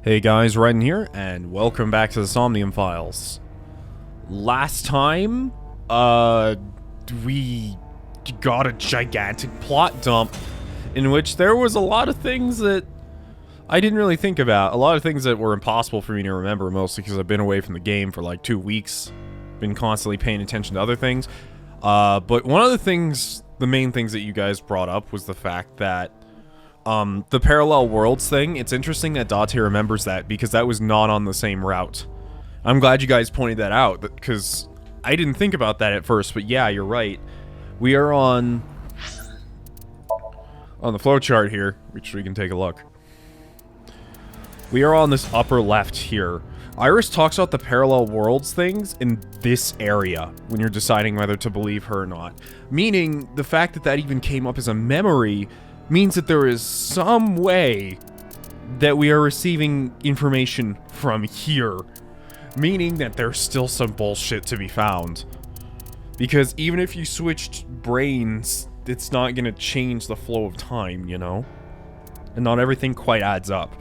Hey guys, Raiden here, and welcome back to the Somnium Files. Last time, we got a gigantic plot dump in which there was a lot of things that I didn't really think about. A lot of things that were impossible for me to remember, mostly because I've been away from the game for like 2 weeks. Been constantly paying attention to other things. But one of the things, the main things that you guys brought up was the fact that the parallel worlds thing, it's interesting that Date remembers that because that was not on the same route. I'm glad you guys pointed that out because I didn't think about that at first, but yeah, you're right. We are on the flowchart here, which we can take a look. We are on this upper left here. Iris talks about the parallel worlds things in this area when you're deciding whether to believe her or not. Meaning, the fact that that even came up as a memory means that there is some way that we are receiving information from here. Meaning that there's still some bullshit to be found. Because even if you switched brains, it's not gonna change the flow of time, you know? And not everything quite adds up.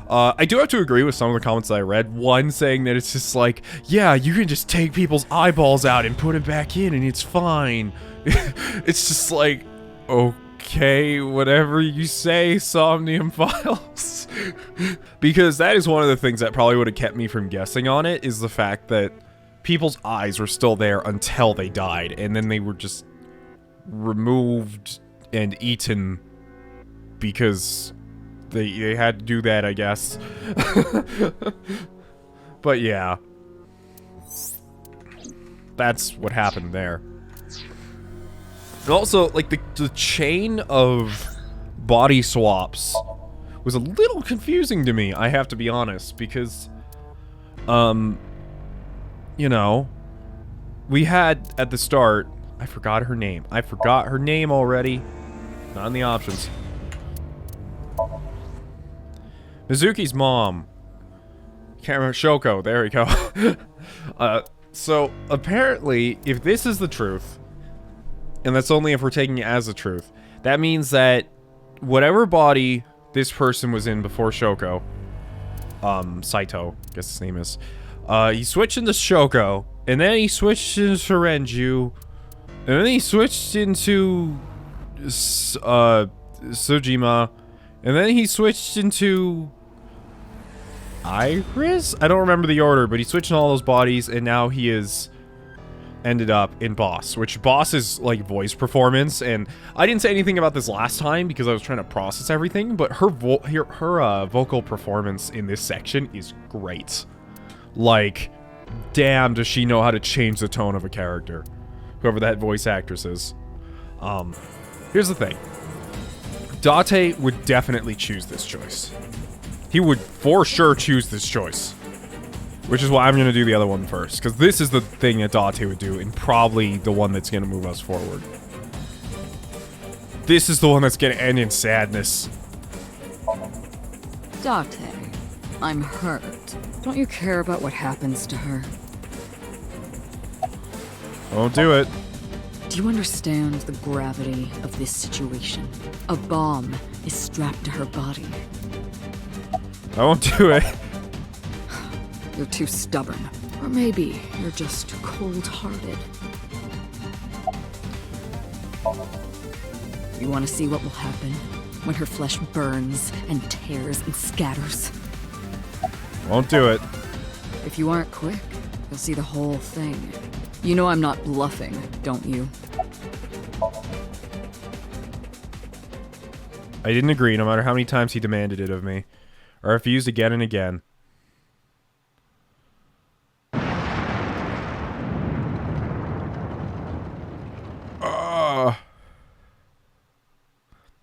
I do have to agree with some of the comments that I read. One saying that it's just like, yeah, you can just take people's eyeballs out and put it back in and it's fine. It's just like, okay, whatever you say, Somnium Files. Because that is one of the things that probably would have kept me from guessing on it, is the fact that people's eyes were still there until they died, and then they were just removed and eaten because they had to do that, I guess. But yeah. That's what happened there. And also, like, the chain of body swaps was a little confusing to me, I have to be honest, because, you know, we had, at the start, I forgot her name. I forgot her name already. Not in the options. Mizuki's mom. Can't remember. Shoko. There we go. So, apparently, if this is the truth, and that's only if we're taking it as the truth, that means that whatever body this person was in before Shoko, Saito, I guess his name is, he switched into Shoko, and then he switched into Renju, and then he switched into, Sujima, and then he switched into Iris? I don't remember the order, but he switched in all those bodies, and now he is ended up in Boss, which Boss is like voice performance, and I didn't say anything about this last time because I was trying to process everything, but her vocal performance in this section is great. Like, damn, does she know how to change the tone of a character, whoever that voice actress is. Here's the thing. Date would definitely choose this choice. He would for sure choose this choice. Which is why I'm going to do the other one first. Because this is the thing that Date would do, and probably the one that's going to move us forward. This is the one that's going to end in sadness. Date, I'm hurt. Don't you care about what happens to her? Won't do it. Do you understand the gravity of this situation? A bomb is strapped to her body. I won't do it. You're too stubborn. Or maybe you're just cold-hearted. You want to see what will happen when her flesh burns and tears and scatters? Won't do it. If you aren't quick, you'll see the whole thing. You know I'm not bluffing, don't you? I didn't agree, no matter how many times he demanded it of me. I refused again and again.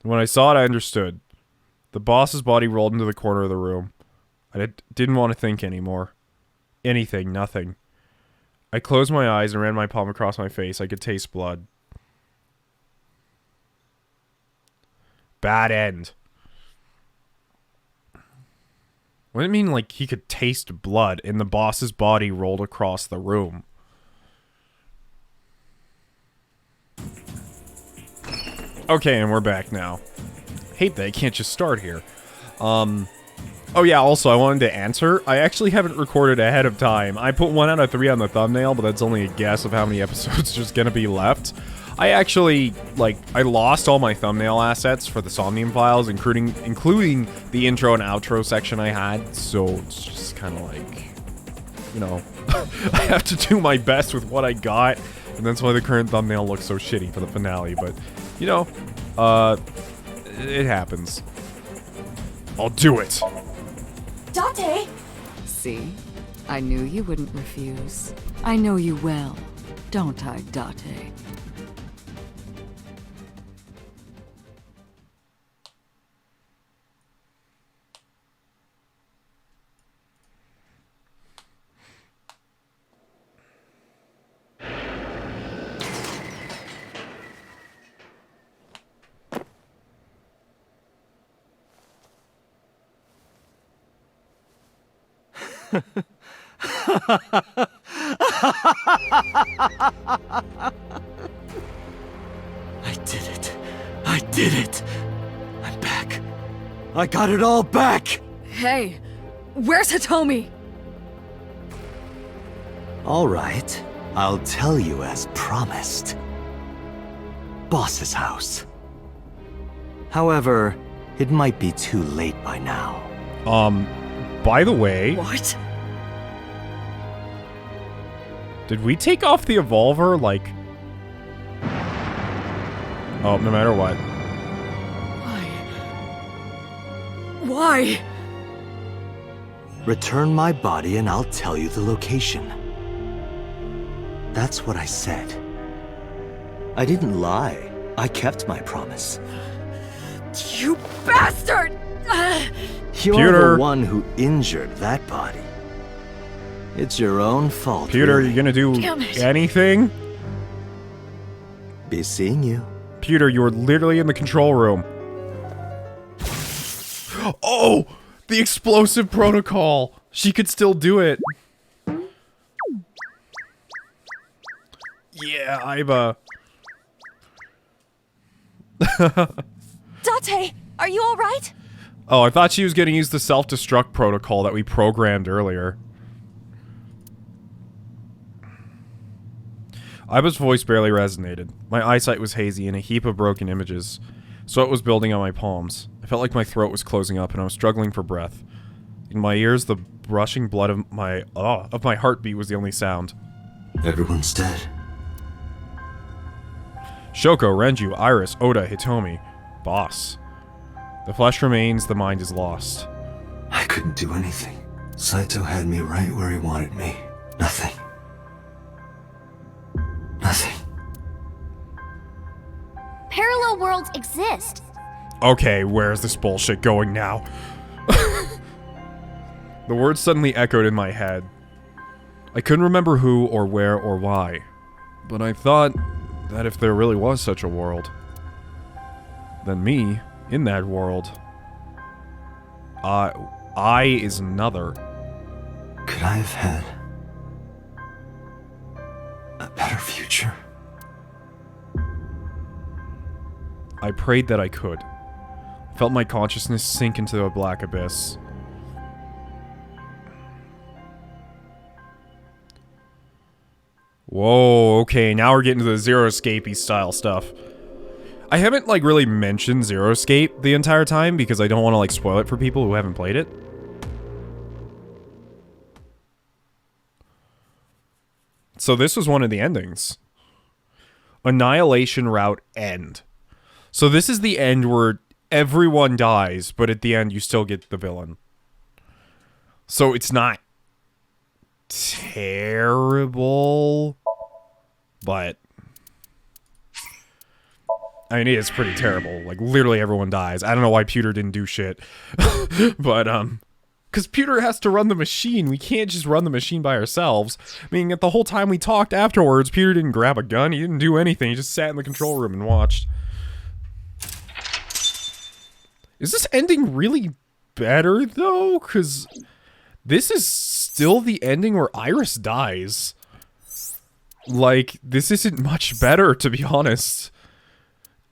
When I saw it, I understood. The boss's body rolled into the corner of the room. I didn't want to think anymore. Anything, nothing. I closed my eyes and ran my palm across my face. I could taste blood. Bad end. What did it mean, like, he could taste blood and the boss's body rolled across the room? Okay, and we're back now. Hate that I can't just start here. Oh yeah, also, I wanted to answer. I actually haven't recorded ahead of time. I put 1 out of 3 on the thumbnail, but that's only a guess of how many episodes there's gonna be left. I actually, like, I lost all my thumbnail assets for the Somnium Files, including the intro and outro section I had, so it's just kind of like, you know, I have to do my best with what I got, and that's why the current thumbnail looks so shitty for the finale, but, you know, it happens. I'll do it! Date! See? I knew you wouldn't refuse. I know you well, don't I, Date? I did it. I did it. I'm back. I got it all back! Hey, where's Hitomi? All right. I'll tell you as promised. Boss's house. However, it might be too late by now. By the way... What? Did we take off the Evolver, like... Oh, no matter what. Why? Return my body and I'll tell you the location. That's what I said. I didn't lie. I kept my promise. You bastard! You're Pewter. the one who injured that body. It's your own fault. Pewter, really. you gonna do Damn it. anything? Be seeing you. Pewter, you were literally in the control room. Oh! The explosive protocol! She could still do it. Yeah, Iba. Date, are you alright? Oh, I thought she was gonna use the self-destruct protocol that we programmed earlier. Iba's voice barely resonated. My eyesight was hazy and a heap of broken images. Sweat was building on my palms. I felt like my throat was closing up and I was struggling for breath. In my ears, the rushing blood of my heartbeat was the only sound. Everyone's dead. Shoko, Renju, Iris, Oda, Hitomi. Boss. The flesh remains, the mind is lost. I couldn't do anything. Saito had me right where he wanted me. Nothing. Nothing. Parallel worlds exist. Okay, where's this bullshit going now? The words suddenly echoed in my head. I couldn't remember who or where or why, but I thought that if there really was such a world, then me, in that world, I is another. Could I have had a better future? I prayed that I could. I felt my consciousness sink into a black abyss. Whoa, okay, now we're getting to the Zero Escape-y style stuff. I haven't, like, really mentioned Zero Escape the entire time because I don't want to, like, spoil it for people who haven't played it. So this was one of the endings. Annihilation Route End. So this is the end where everyone dies, but at the end you still get the villain. So it's not terrible, but I mean, it is pretty terrible. Like, literally everyone dies. I don't know why Pewter didn't do shit. But, because Pewter has to run the machine. We can't just run the machine by ourselves. I mean, the whole time we talked afterwards, Pewter didn't grab a gun. He didn't do anything. He just sat in the control room and watched. Is this ending really better, though? Because this is still the ending where Iris dies. Like, this isn't much better, to be honest.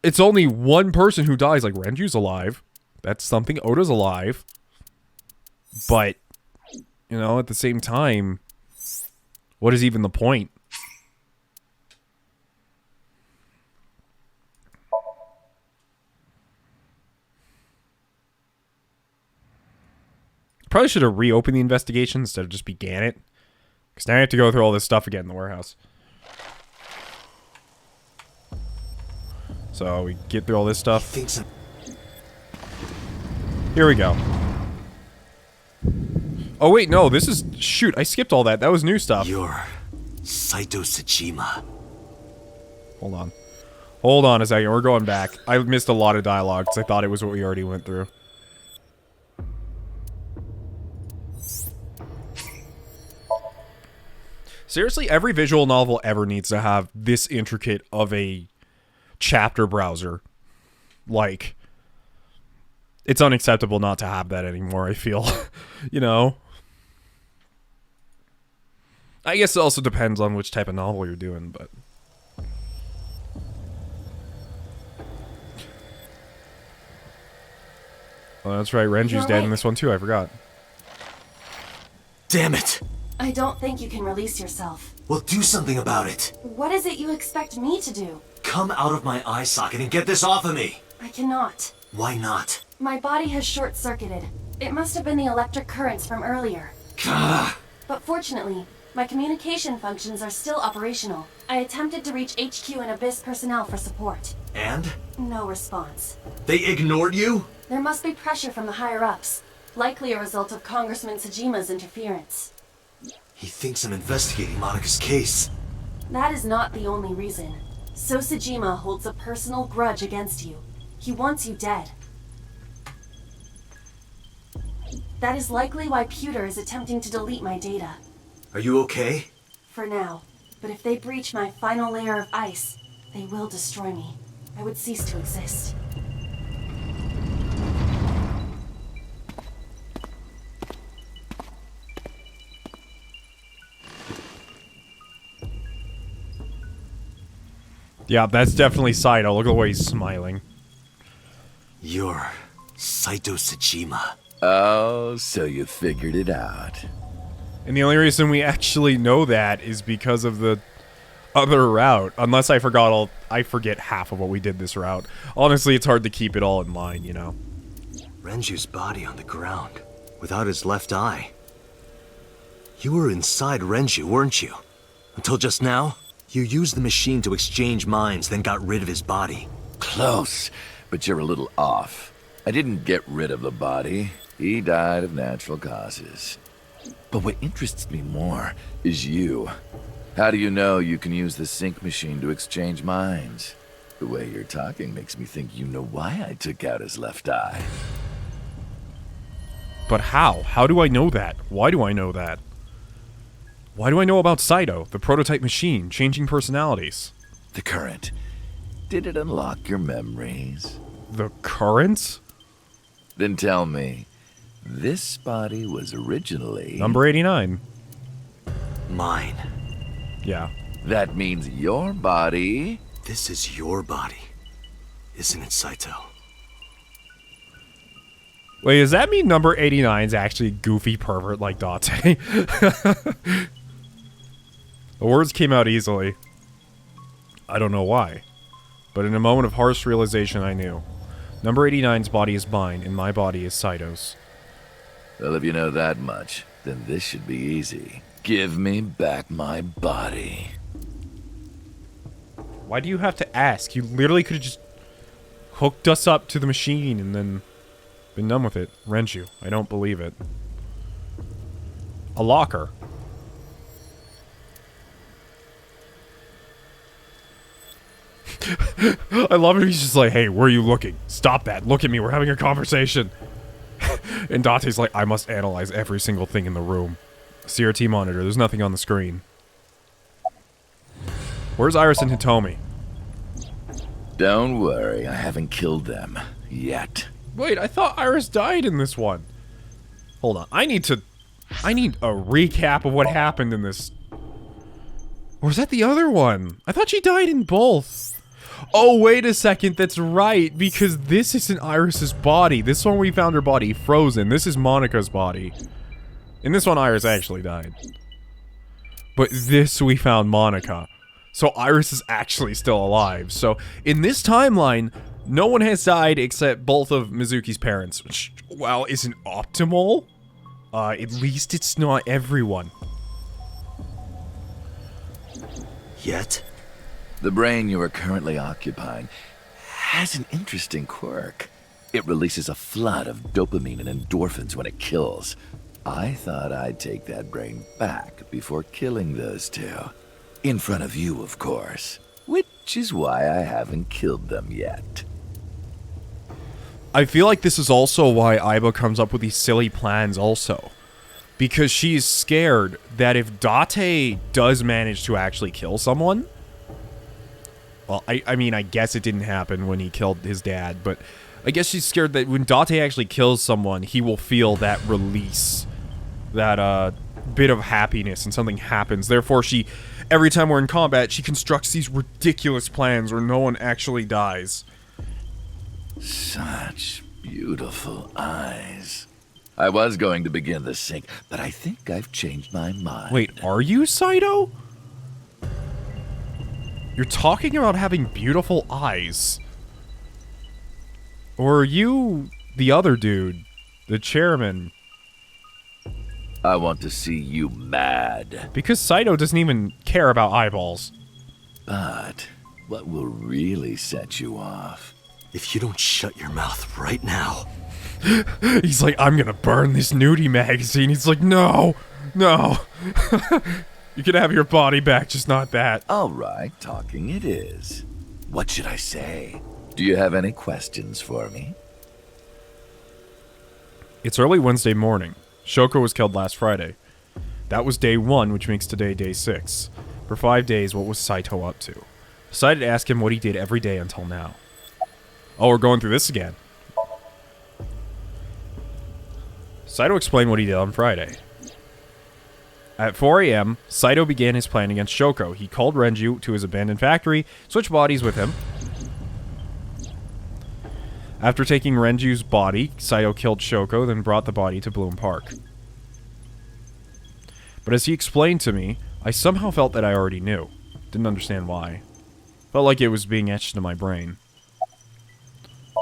It's only one person who dies. Like, Renju's alive. That's something. Oda's alive. But, you know, at the same time, what is even the point? Probably should have reopened the investigation instead of just began it. Because now I have to go through all this stuff again in the warehouse. So we get through all this stuff. Here we go. Oh wait, no, this is... Shoot, I skipped all that. That was new stuff. You're Saito Tsuchima. Hold on. Hold on a second, we're going back. I missed a lot of dialogue because I thought it was what we already went through. Seriously, every visual novel ever needs to have this intricate of a chapter browser. Like, it's unacceptable not to have that anymore, I feel. You know? I guess it also depends on which type of novel you're doing, but... Oh, that's right, Renju's dead in this one too, I forgot. Damn it! I don't think you can release yourself. Well, do something about it. What is it you expect me to do? Come out of my eye socket and get this off of me. I cannot. Why not? My body has short-circuited. It must have been the electric currents from earlier. Gah. But fortunately, my communication functions are still operational. I attempted to reach HQ and Abyss personnel for support. And? No response. They ignored you? There must be pressure from the higher-ups. Likely a result of Congressman Tsujima's interference. He thinks I'm investigating Monika's case. That is not the only reason. So Tsujima holds a personal grudge against you. He wants you dead. That is likely why Pewter is attempting to delete my data. Are you okay? For now. But if they breach my final layer of ice, they will destroy me. I would cease to exist. Yeah, that's definitely Saito. Look at the way he's smiling. You're Saito Tsuchima. Oh, so you figured it out. And the only reason we actually know that is because of the other route. Unless I forget half of what we did this route. Honestly, it's hard to keep it all in line, you know. Renju's body on the ground, without his left eye. You were inside Renju, weren't you? Until just now? You used the machine to exchange minds, then got rid of his body. Close, but you're a little off. I didn't get rid of the body. He died of natural causes. But what interests me more is you. How do you know you can use the sync machine to exchange minds? The way you're talking makes me think you know why I took out his left eye. But how? How do I know that? Why do I know that? Why do I know about Saito, the prototype machine, changing personalities? The current. Did it unlock your memories? The currents? Then tell me, this body was originally... Number 89. Mine. Yeah. That means your body... This is your body, isn't it, Saito? Wait, does that mean number 89 is actually a goofy pervert like Date? The words came out easily. I don't know why. But in a moment of harsh realization, I knew. Number 89's body is mine, and my body is Saito's. Well, if you know that much, then this should be easy. Give me back my body. Why do you have to ask? You literally could have just hooked us up to the machine and then been done with it. Renju, I don't believe it. A locker. I love it. He's just like, hey, where are you looking? Stop that. Look at me. We're having a conversation. And Date's like, I must analyze every single thing in the room. CRT monitor. There's nothing on the screen. Where's Iris and Hitomi? Don't worry, I haven't killed them. Yet. Wait, I thought Iris died in this one. Hold on. I need a recap of what happened in this. Or is that the other one? I thought she died in both. Oh, wait a second, that's right, because this isn't Iris's body. This one we found her body frozen. This is Monika's body. In this one, Iris actually died. But this we found Monika. So Iris is actually still alive. So in this timeline, no one has died except both of Mizuki's parents, which, while isn't optimal, at least it's not everyone. Yet? The brain you are currently occupying has an interesting quirk. It releases a flood of dopamine and endorphins when it kills. I thought I'd take that brain back before killing those two. In front of you, of course. Which is why I haven't killed them yet. I feel like this is also why Aiba comes up with these silly plans also. Because she's scared that if Date does manage to actually kill someone... Well, I mean, I guess it didn't happen when he killed his dad, but I guess she's scared that when Date actually kills someone, he will feel that release. That, bit of happiness and something happens. Therefore, she... Every time we're in combat, she constructs these ridiculous plans where no one actually dies. Such beautiful eyes. I was going to begin the sync, but I think I've changed my mind. Wait, are you Saito? You're talking about having beautiful eyes. Or are you the other dude? The chairman? I want to see you mad. Because Saito doesn't even care about eyeballs. But what will really set you off? If you don't shut your mouth right now. He's like, I'm gonna burn this nudie magazine. He's like, no, no. You can have your body back, just not that. All right, talking it is. What should I say? Do you have any questions for me? It's early Wednesday morning. Shoko was killed last Friday. That was day 1, which makes today day 6. For 5 days, what was Saito up to? Decided to ask him what he did every day until now. Oh, we're going through this again. Saito explained what he did on Friday. At 4 a.m., Saito began his plan against Shoko. He called Renju to his abandoned factory, switched bodies with him. After taking Renju's body, Saito killed Shoko, then brought the body to Bloom Park. But as he explained to me, I somehow felt that I already knew. Didn't understand why. Felt like it was being etched into my brain.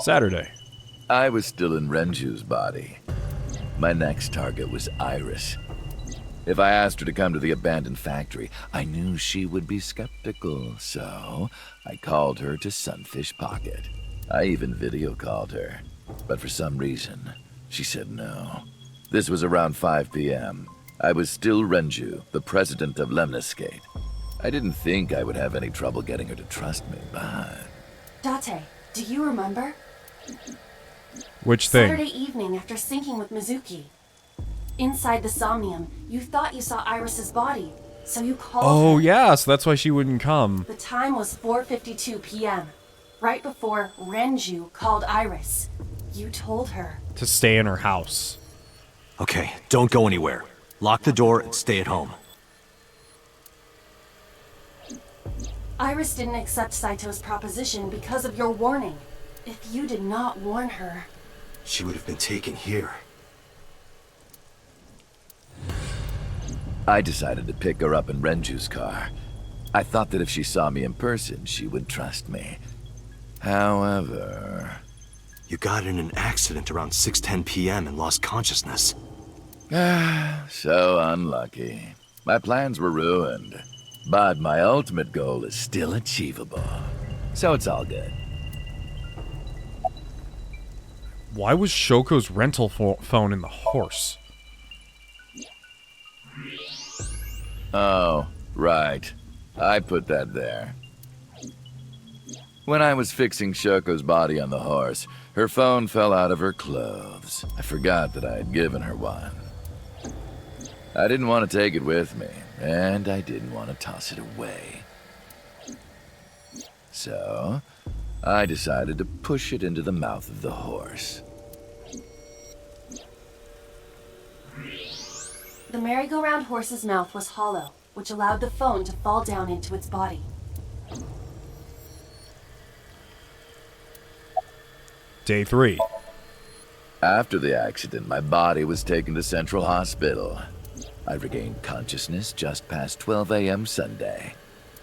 Saturday. I was still in Renju's body. My next target was Iris. If I asked her to come to the abandoned factory, I knew she would be skeptical, so I called her to Sunfish Pocket. I even video called her, but for some reason, she said no. This was around 5 p.m. I was still Renju, the president of Lemniscate. I didn't think I would have any trouble getting her to trust me, but... Date, do you remember? Which thing? Saturday evening after syncing with Mizuki. Inside the Somnium, you thought you saw Iris's body, so you called Oh, her. yeah, so that's why she wouldn't come. The time was 4:52 p.m., right before Renju called Iris. You told her. To stay in her house. Okay, don't go anywhere. Lock the door and stay at home. Iris didn't accept Saito's proposition because of your warning. If you did not warn her... She would have been taken here. I decided to pick her up in Renju's car. I thought that if she saw me in person, she would trust me. However... You got in an accident around 6:10 p.m. and lost consciousness. So unlucky. My plans were ruined. But my ultimate goal is still achievable. So it's all good. Why was Shoko's rental phone in the horse? Oh, right. I put that there. When I was fixing Shoko's body on the horse, her phone fell out of her clothes. I forgot that I had given her one. I didn't want to take it with me, and I didn't want to toss it away. So, I decided to push it into the mouth of the horse. The merry-go-round horse's mouth was hollow, which allowed the phone to fall down into its body. Day 3. After the accident, my body was taken to Central Hospital. I regained consciousness just past 12 a.m. Sunday.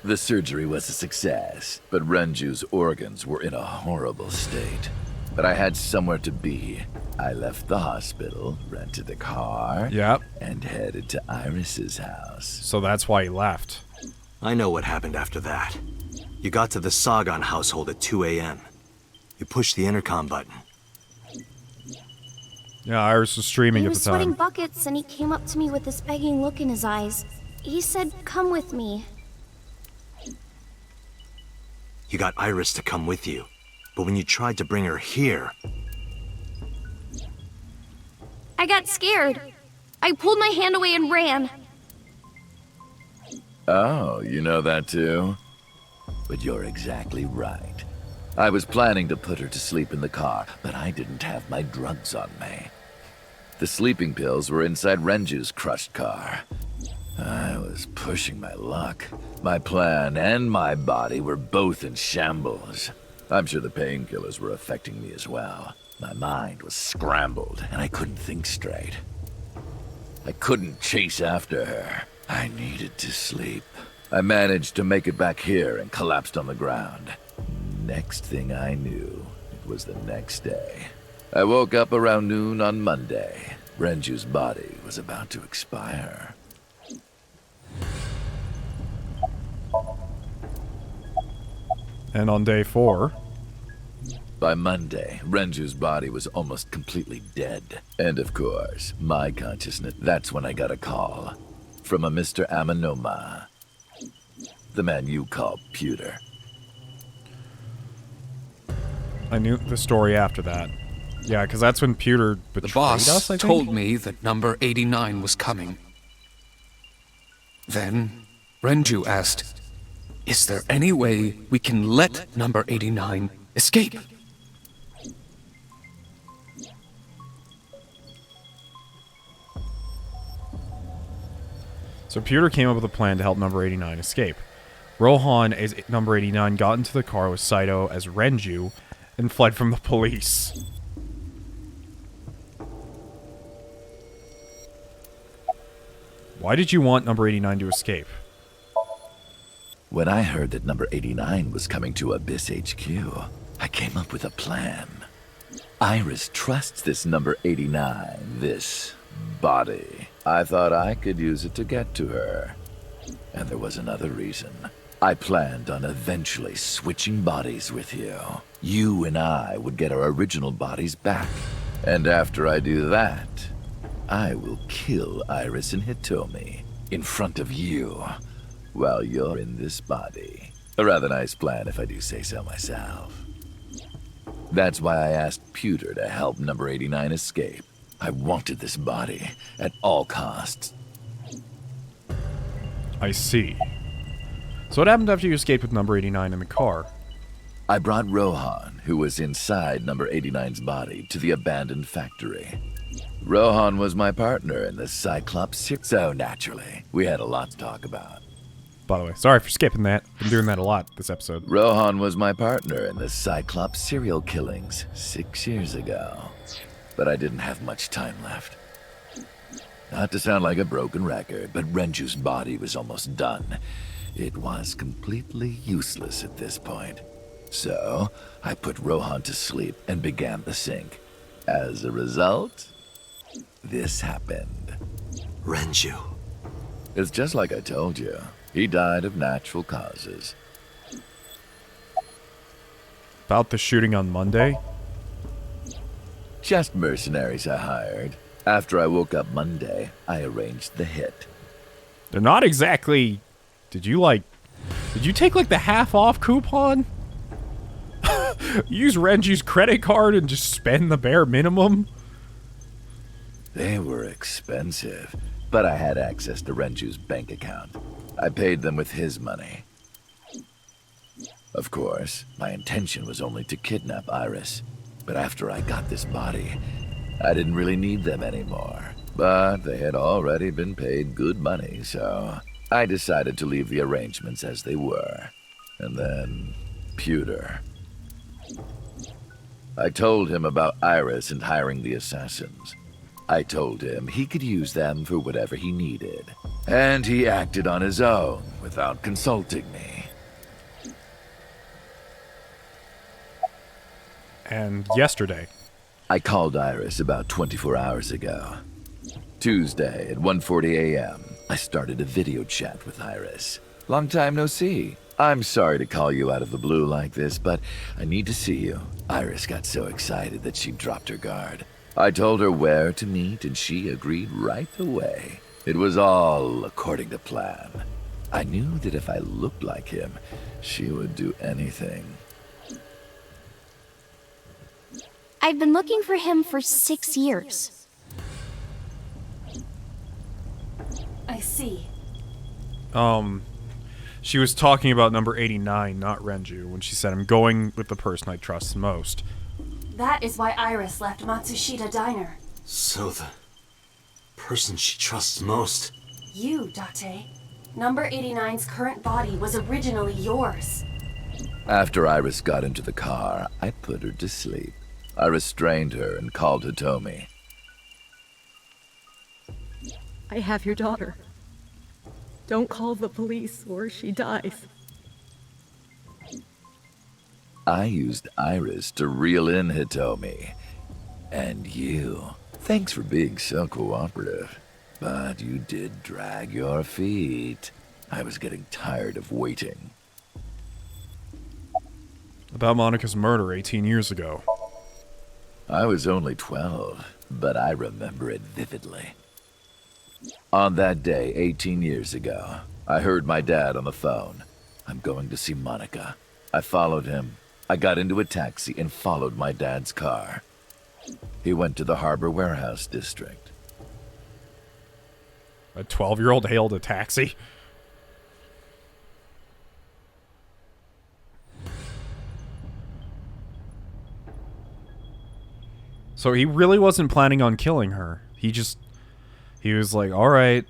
The surgery was a success, but Renju's organs were in a horrible state. But I had somewhere to be. I left the hospital, rented a car, Yep. and headed to Iris's house. So that's why he left. I know what happened after that. You got to the Sagan household at 2 a.m. You pushed the intercom button. Yeah, Iris was streaming He at was the time. sweating buckets and he came up to me with this begging look in his eyes. He said, "Come with me." You got Iris to come with you. But when you tried to bring her here, I got scared. I pulled my hand away and ran. Oh, you know that too? But you're exactly right. I was planning to put her to sleep in the car, but I didn't have my drugs on me. The sleeping pills were inside Renju's crushed car. I was pushing my luck. My plan and my body were both in shambles. I'm sure the painkillers were affecting me as well. My mind was scrambled, and I couldn't think straight. I couldn't chase after her. I needed to sleep. I managed to make it back here and collapsed on the ground. Next thing I knew, it was the next day. I woke up around noon on Monday. Renju's body was about to expire. And on day 4... By Monday, Renju's body was almost completely dead. And of course, my consciousness, that's when I got a call. From a Mr. Amanoma. The man you call Pewter. I knew the story after that. Yeah, because that's when Pewter The betrayed boss us, I think? told me that number 89 was coming. Then, Renju asked, "Is there any way we can let number 89 escape?" So Pewter came up with a plan to help number 89 escape. Rohan, as number 89, got into the car with Saito as Renju and fled from the police. Why did you want number 89 to escape? When I heard that number 89 was coming to Abyss HQ, I came up with a plan. Iris trusts this number 89, this body. I thought I could use it to get to her. And there was another reason. I planned on eventually switching bodies with you. You and I would get our original bodies back. And after I do that, I will kill Iris and Hitomi in front of you while you're in this body. A rather nice plan if I do say so myself. That's why I asked Pewter to help number 89 escape. I wanted this body at all costs. I see. So what happened after you escaped with number 89 in the car? I brought Rohan, who was inside number 89's body, to the abandoned factory. Rohan was my partner in the Cyclops so naturally, we had a lot to talk about. By the way, sorry for skipping that. Been doing that a lot this episode. Rohan was my partner in the Cyclops serial killings 6 years ago. But I didn't have much time left. Not to sound like a broken record, but Renju's body was almost done. It was completely useless at this point. So, I put Rohan to sleep and began the sync. As a result, this happened. Renju. It's just like I told you. He died of natural causes. About the shooting on Monday? Just mercenaries I hired. After I woke up Monday, I arranged the hit. They're not exactly... Did you take like the half off coupon? Use Renji's credit card and just spend the bare minimum? They were expensive, but I had access to Renju's bank account. I paid them with his money. Of course, my intention was only to kidnap Iris, but after I got this body, I didn't really need them anymore. But they had already been paid good money, so I decided to leave the arrangements as they were. And then, Pewter. I told him about Iris and hiring the assassins. I told him he could use them for whatever he needed. And he acted on his own without consulting me. And yesterday. I called Iris about 24 hours ago. Tuesday at 1:40 a.m., I started a video chat with Iris. Long time no see. I'm sorry to call you out of the blue like this, but I need to see you. Iris got so excited that she dropped her guard. I told her where to meet, and she agreed right away. It was all according to plan. I knew that if I looked like him, she would do anything. I've been looking for him for 6 years. I see. She was talking about number 89, not Renju, when she said, I'm going with the person I trust most. That is why Iris left Matsushita Diner. So the person she trusts most. You, Date. Number 89's current body was originally yours. After Iris got into the car, I put her to sleep. I restrained her and called Hitomi. I have your daughter. Don't call the police or she dies. I used Iris to reel in Hitomi. And you. Thanks for being so cooperative. But you did drag your feet. I was getting tired of waiting. About Monika's murder 18 years ago. I was only 12, but I remember it vividly. On that day, 18 years ago, I heard my dad on the phone. I'm going to see Monika. I followed him. I got into a taxi and followed my dad's car. He went to the Harbor Warehouse District. A 12-year-old hailed a taxi? So he really wasn't planning on killing her. He was like, all right,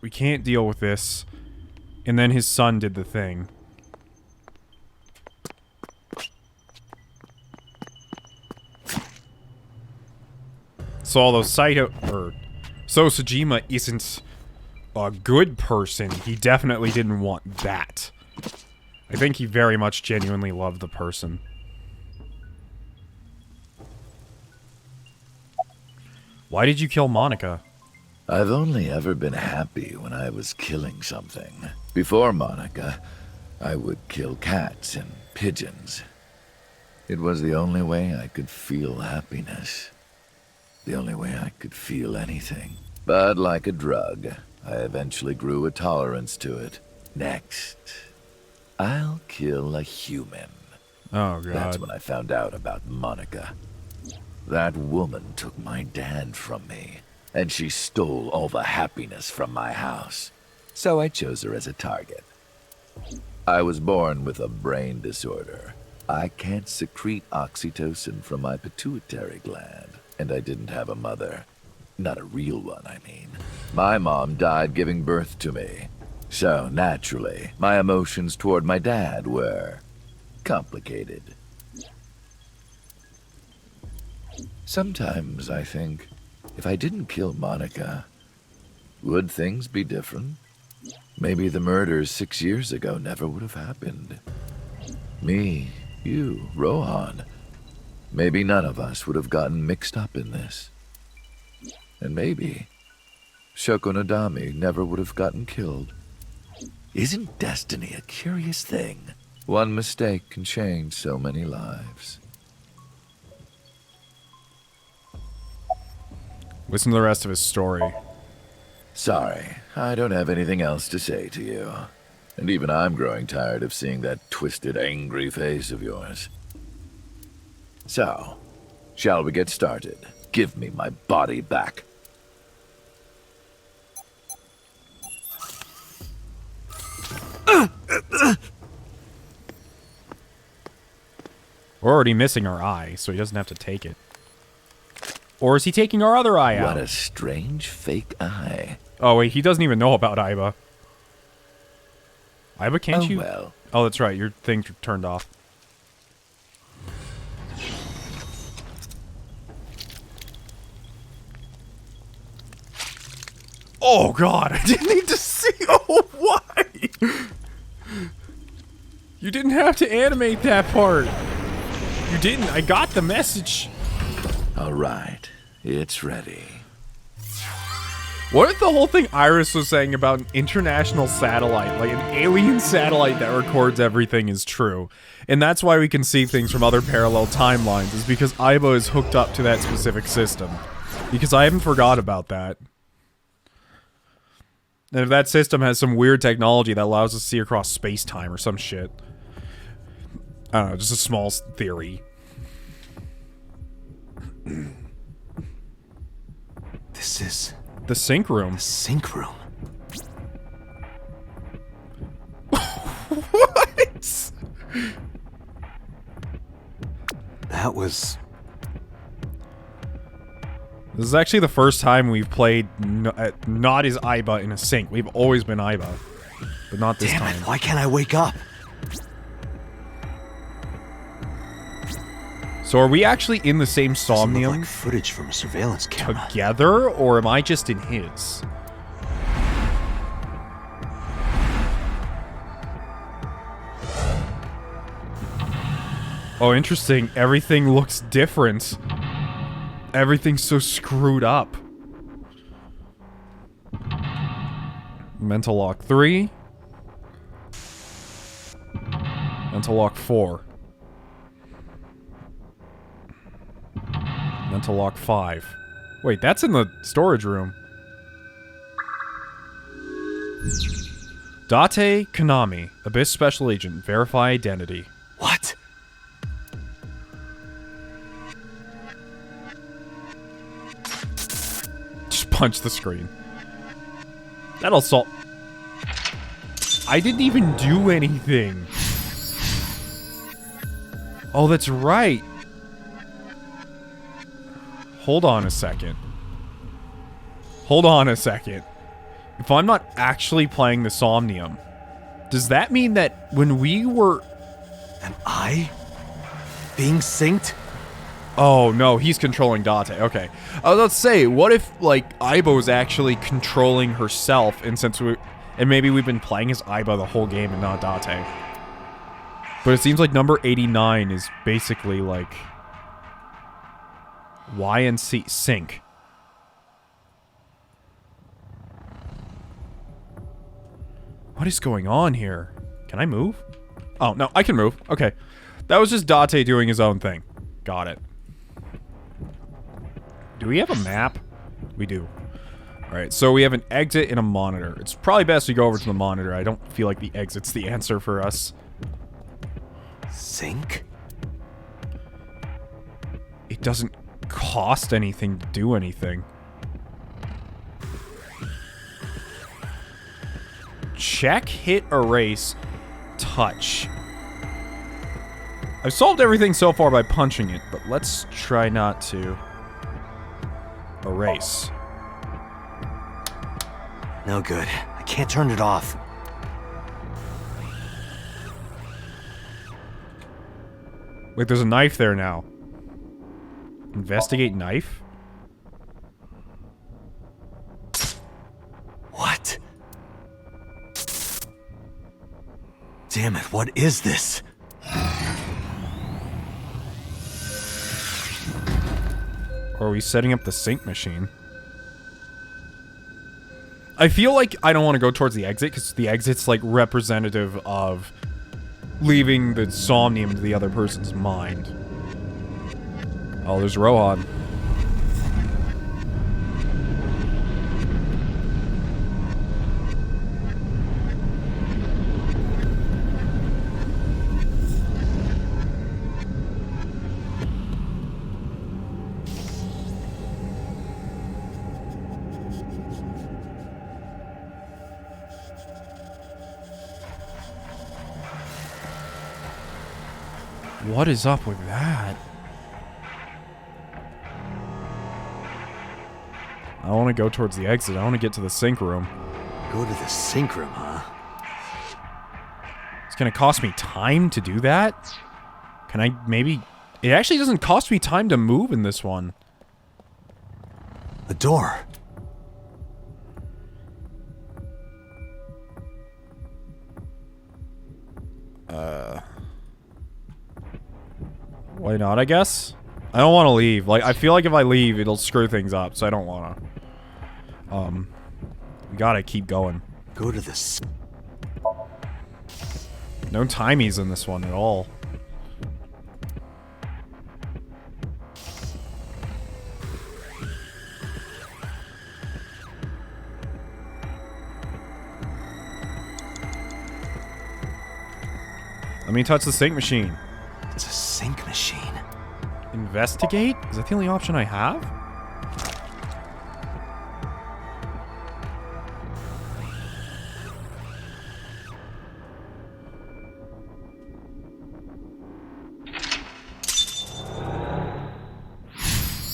we can't deal with this. And then his son did the thing. So although Sojima isn't a good person, he definitely didn't want that. I think he very much genuinely loved the person. Why did you kill Monika? I've only ever been happy when I was killing something. Before Monika, I would kill cats and pigeons. It was the only way I could feel happiness. The only way I could feel anything. But like a drug, I eventually grew a tolerance to it. Next, I'll kill a human. Oh, God. That's when I found out about Monika. That woman took my dad from me, and she stole all the happiness from my house. So I chose her as a target. I was born with a brain disorder. I can't secrete oxytocin from my pituitary gland, and I didn't have a mother. Not a real one, I mean. My mom died giving birth to me. So, naturally, my emotions toward my dad were complicated. Sometimes I think, if I didn't kill Monika, would things be different? Maybe the murders 6 years ago never would have happened. Me, you, Rohan. Maybe none of us would have gotten mixed up in this. And maybe Shoko Nadami never would have gotten killed. Isn't destiny a curious thing? One mistake can change so many lives. Listen to the rest of his story. Sorry, I don't have anything else to say to you. And even I'm growing tired of seeing that twisted, angry face of yours. So, shall we get started? Give me my body back. We're already missing our eye, so he doesn't have to take it. Or is he taking our other eye out? What a strange fake eye. Oh, wait, he doesn't even know about Aiba. Aiba, can't you? Well. Oh, that's right, your thing turned off. Oh god, I didn't need to see. Oh, why? You didn't have to animate that part. You didn't. I got the message. All right, it's ready. What if the whole thing Iris was saying about an international satellite, like an alien satellite that records everything, is true? And that's why we can see things from other parallel timelines, is because Aiba is hooked up to that specific system. Because I haven't forgot about that. And if that system has some weird technology that allows us to see across space-time or some shit. I don't know, just a small theory. This is... the sync room. the sync room. What? That was... This is actually the first time we've played not as Aiba in a sync. We've always been Aiba, but not this Damn time. it, why can't I wake up? So are we actually in the same Doesn't look Somnium like footage from a surveillance camera. together, or am I just in his? Oh, interesting. Everything looks different. Everything's so screwed up. Mental lock 3. Mental lock 4. Mental lock 5. Wait, that's in the storage room. Date Kaname, Abyss Special Agent, verify identity. What? Just punch the screen. That'll solve. I didn't even do anything. Oh, that's right. Hold on a second. Hold on a second. If I'm not actually playing the Somnium, does that mean that when we were... Am I being synced? Oh, no, he's controlling Date. Okay. I was about to say, what if, like, Aiba was actually controlling herself, and since we... And maybe we've been playing as Aiba the whole game and not Date. But it seems like number 89 is basically, like... Y and C sync. What is going on here? Can I move? Oh, no, I can move. Okay. That was just Date doing his own thing. Got it. Do we have a map? We do. Alright, so we have an exit and a monitor. It's probably best we go over to the monitor. I don't feel like the exit's the answer for us. Sync? It doesn't cost anything to do anything. Check, hit, erase, touch. I've solved everything so far by punching it, but let's try not to. Erase. No good. I can't turn it off. Wait, there's a knife there now. Investigate knife? What? Damn it, what is this? Or are we setting up the sync machine? I feel like I don't want to go towards the exit, because the exit's, like, representative of leaving the Somnium to the other person's mind. Oh, there's Rohan. What is up with that? I want to go towards the exit. I want to get to the sync room. Go to the sync room, huh? It's going to cost me time to do that? Can I maybe... It actually doesn't cost me time to move in this one. A door. Why not, I guess? I don't want to leave. Like, I feel like if I leave, it'll screw things up, so I don't want to. We gotta keep going. Go to this. No timies in this one at all. Let me touch the sink machine. It's a sink machine. Investigate? Is that the only option I have?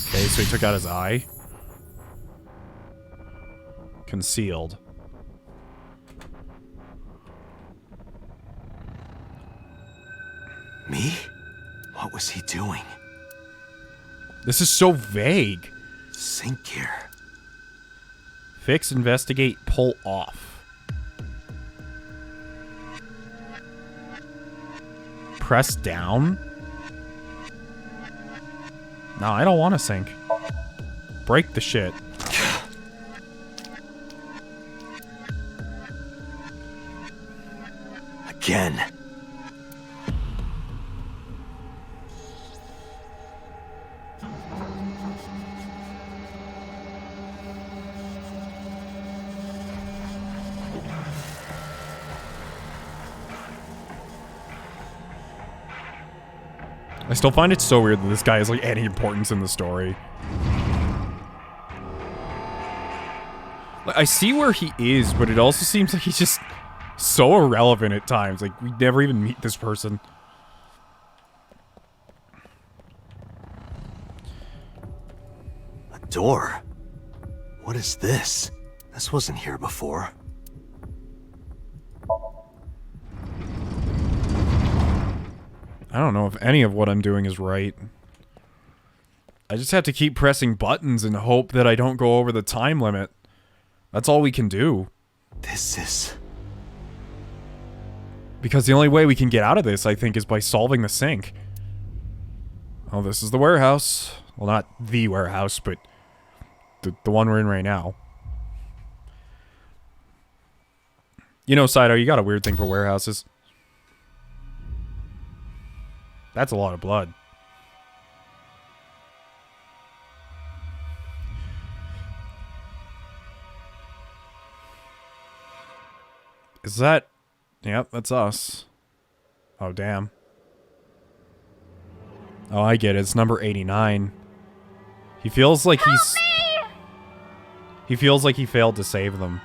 Okay, so he took out his eye. Concealed. Me? What was he doing? This is so vague. Sink gear. Fix, investigate, pull off. Press down? No, I don't want to sink. Break the shit. Again. I still find it so weird that this guy has like any importance in the story. Like, I see where he is, but it also seems like he's just so irrelevant at times. Like, we never even meet this person. A door? What is this? This wasn't here before. I don't know if any of what I'm doing is right. I just have to keep pressing buttons and hope that I don't go over the time limit. That's all we can do. This is... Because the only way we can get out of this, I think, is by solving the sink. Oh, this is the warehouse. Well, not the warehouse, but the one we're in right now. You know, Saito, you got a weird thing for warehouses. That's a lot of blood. Is that... Yep, that's us. Oh, damn. Oh, I get it. It's number 89. He feels like He feels like he failed to save them.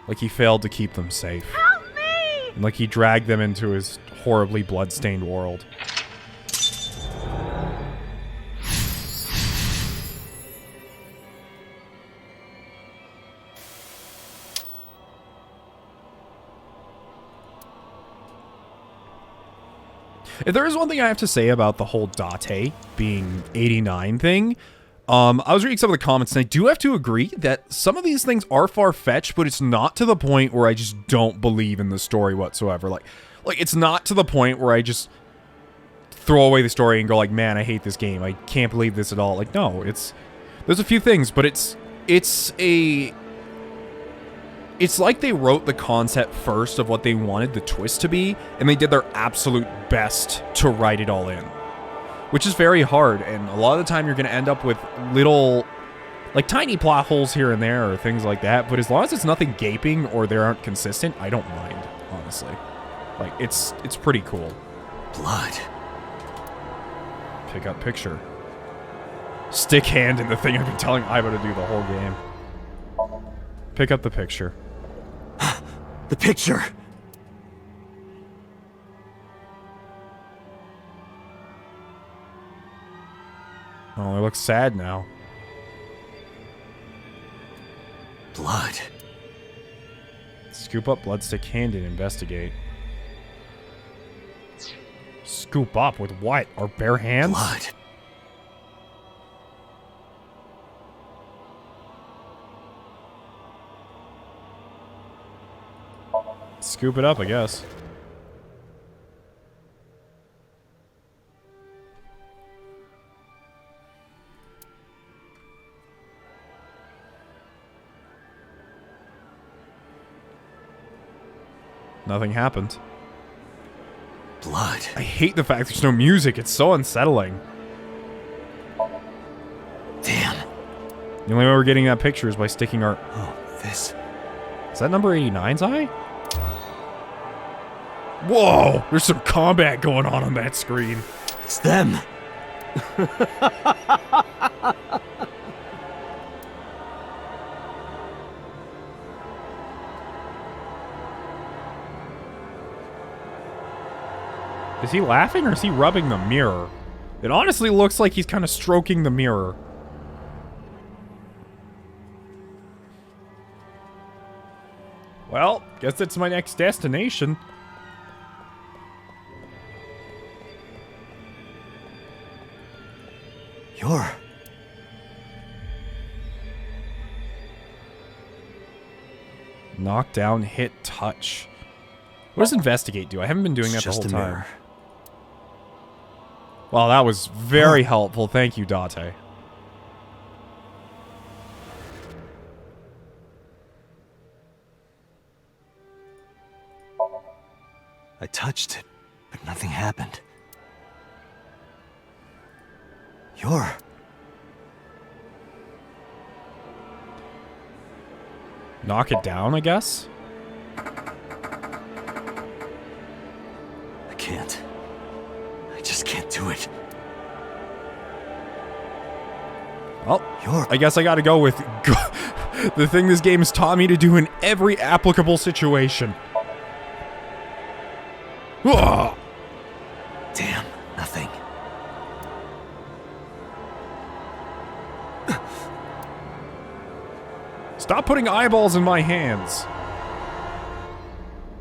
Like he failed to keep them safe. Help me! And like he dragged them into his horribly blood-stained world. If there is one thing I have to say about the whole Date being 89 thing, I was reading some of the comments and I do have to agree that some of these things are far-fetched, but it's not to the point where I just don't believe in the story whatsoever. Like it's not to the point where I just throw away the story and go like, man, I hate this game. I can't believe this at all. Like, no, there's a few things, but it's like they wrote the concept first of what they wanted the twist to be, and they did their absolute best to write it all in. Which is very hard, and a lot of the time you're going to end up with little, like, tiny plot holes here and there or things like that, but as long as it's nothing gaping or they aren't consistent, I don't mind, honestly. Like, it's pretty cool. Blood. Pick up picture. Stick hand in the thing I've been telling Ivo to do the whole game. Pick up the picture. The picture! Oh, it looks sad now. Blood. Scoop up bloodstick hand and investigate. Scoop up with what? Our bare hands? Blood. Scoop it up, I guess. Nothing happened. Blood. I hate the fact there's no music. It's so unsettling. Damn. The only way we're getting that picture is by sticking our... Oh, this... Is that number 89's eye? Whoa! There's some combat going on that screen. It's them. Is he laughing or is he rubbing the mirror? It honestly looks like he's kind of stroking the mirror. Well, guess that's my next destination. You're... Knock down, hit, touch. What does investigate do? I haven't been doing that the whole time. Mirror. Well, that was very helpful. Thank you, Date. I touched it, but nothing happened. You're... Knock it down, I guess? I can't. I just can't do it. Well, You're... I guess I gotta go with the thing this game has taught me to do in every applicable situation. Ugh. Damn, nothing. Stop putting eyeballs in my hands.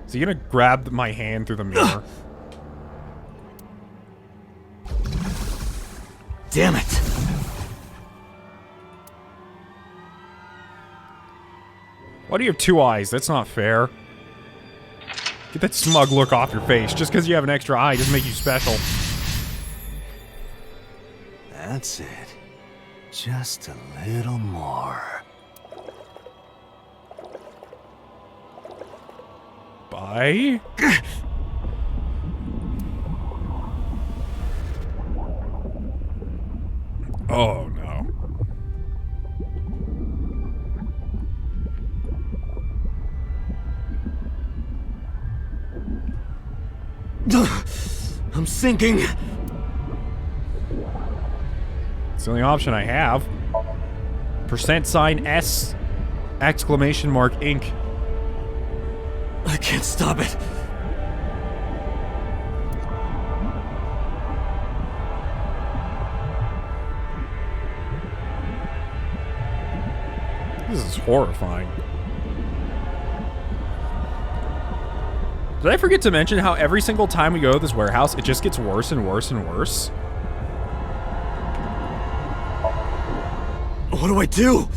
Is he gonna grab my hand through the mirror? Damn it! Why do you have two eyes? That's not fair. Get that smug look off your face. Just because you have an extra eye doesn't make you special. That's it. Just a little more. Bye. Oh no. I'm sinking. It's the only option I have. %S! Exclamation mark Inc. I can't stop it. This is horrifying. Did I forget to mention how every single time we go to this warehouse, it just gets worse and worse and worse? What do I do?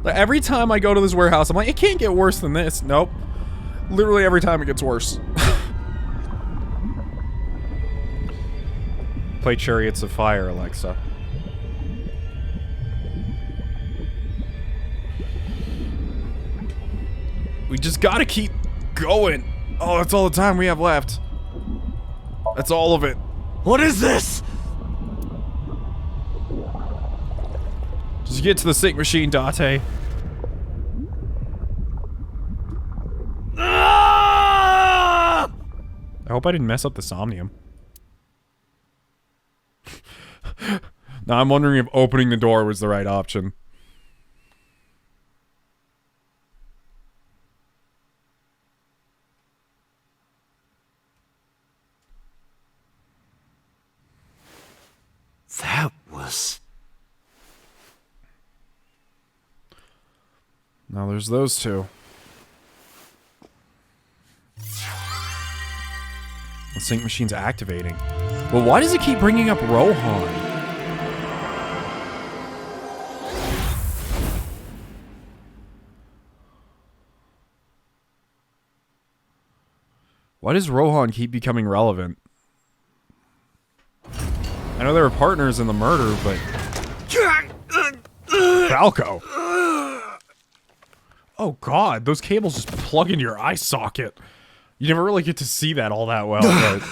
Like, every time I go to this warehouse, I'm like, it can't get worse than this. Nope. Literally every time it gets worse. Play Chariots of Fire, Alexa. We just gotta keep going. Oh, that's all the time we have left. That's all of it. What is this? Just get to the sync machine, Date. Ah! I hope I didn't mess up the Somnium. Now I'm wondering if opening the door was the right option. That was... Now there's those two. The sync machine's activating. Well, why does it keep bringing up Rohan? Why does Rohan keep becoming relevant? I know they were partners in the murder, but... Falco! Oh god, those cables just plug into your eye socket. You never really get to see that all that well, but...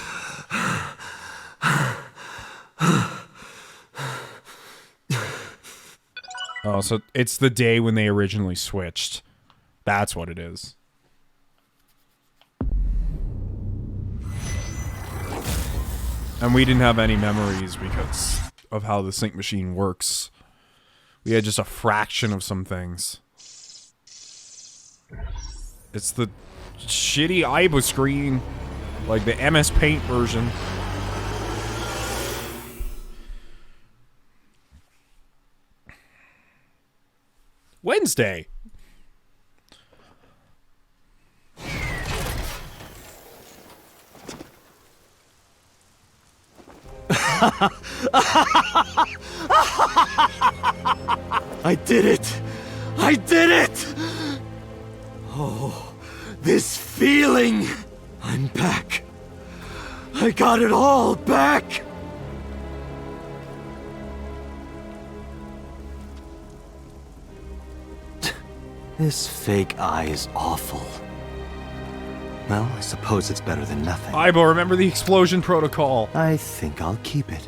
Oh, so it's the day when they originally switched. That's what it is. And we didn't have any memories because of how the sync machine works. We had just a fraction of some things. It's the shitty IBA screen, like the MS Paint version. Wednesday. I did it! I did it! Oh, this feeling! I'm back. I got it all back! This fake eye is awful. Well, I suppose it's better than nothing. Aibo, remember the explosion protocol. I think I'll keep it.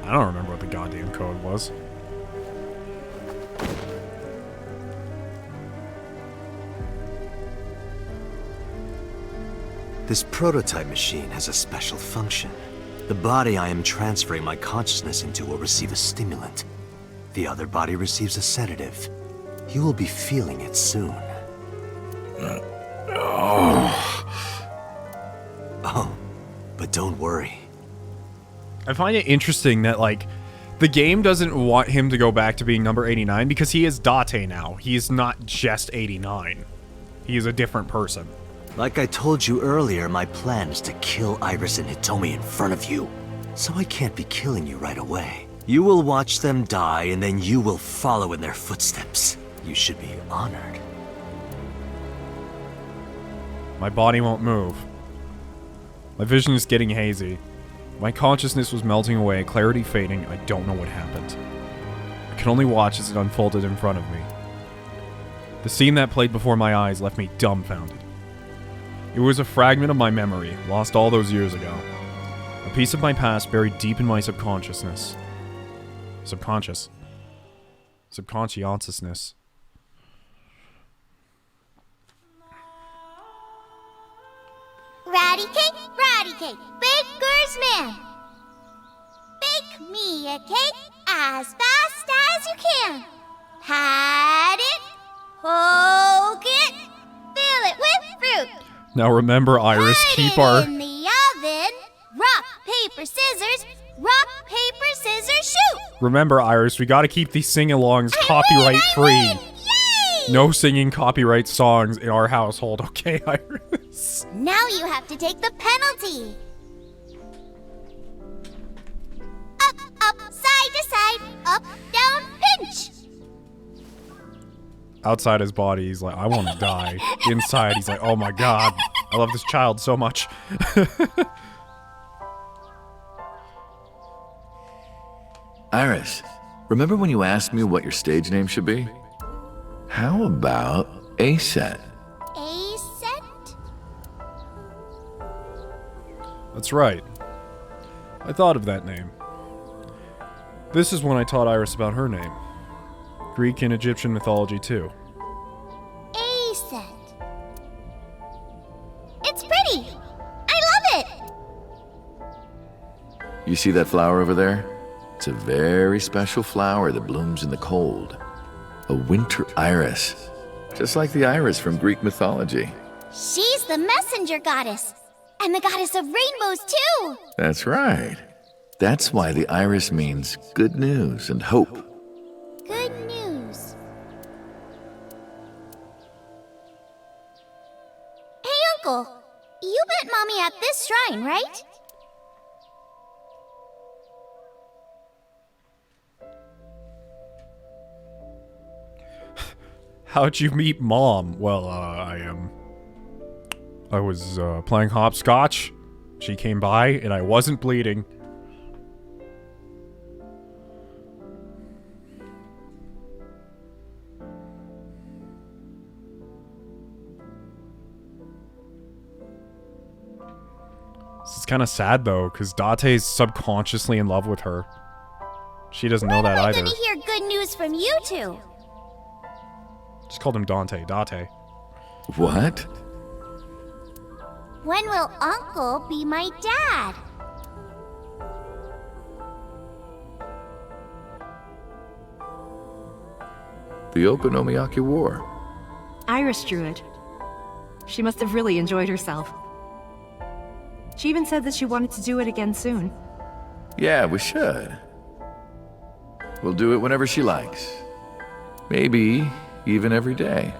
I don't remember what the goddamn code was. This prototype machine has a special function. The body I am transferring my consciousness into will receive a stimulant. The other body receives a sedative. You will be feeling it soon. Oh, but don't worry. I find it interesting that, like, the game doesn't want him to go back to being number 89 because he is Date now. He is not just 89. He is a different person. Like I told you earlier, my plan is to kill Iris and Hitomi in front of you. So I can't be killing you right away. You will watch them die, and then you will follow in their footsteps. You should be honored. My body won't move. My vision is getting hazy. My consciousness was melting away, clarity fading. I don't know what happened. I can only watch as it unfolded in front of me. The scene that played before my eyes left me dumbfounded. It was a fragment of my memory, lost all those years ago. A piece of my past buried deep in my subconsciousness. Subconsciousness. Ratty cake, baker's man. Bake me a cake as fast as you can. Pat it, poke it, fill it with fruit. Now remember, Iris, keep our... in the oven. Rock, paper, scissors. Rock, paper, scissors, shoot. Remember, Iris, we gotta keep these sing-alongs copyright-free. Yay! No singing copyright songs in our household, okay, Iris? Now you have to take the penalty. Up, side to side, up, down, pinch. Outside his body, he's like, I want to die. Inside, he's like, oh my god, I love this child so much. Iris, remember when you asked me what your stage name should be? How about A-Set? A-set? That's right. I thought of that name. This is when I taught Iris about her name. Greek and Egyptian mythology, too. A-set. It's pretty. I love it. You see that flower over there? It's a very special flower that blooms in the cold. A winter iris. Just like the iris from Greek mythology. She's the messenger goddess. And the goddess of rainbows, too. That's right. That's why the iris means good news and hope. Good news. Hey, Uncle. You met Mommy at this shrine, right? How'd you meet Mom? Well, I was playing hopscotch. She came by, and I wasn't bleeding. It's kind of sad, though, because Date's subconsciously in love with her. She doesn't know that either. When am I gonna hear good news from you two? Just called him Dante. Date. What? When will Uncle be my dad? The Okonomiyaki War. Iris drew it. She must have really enjoyed herself. She even said that she wanted to do it again soon. Yeah, we should. We'll do it whenever she likes. Maybe even every day.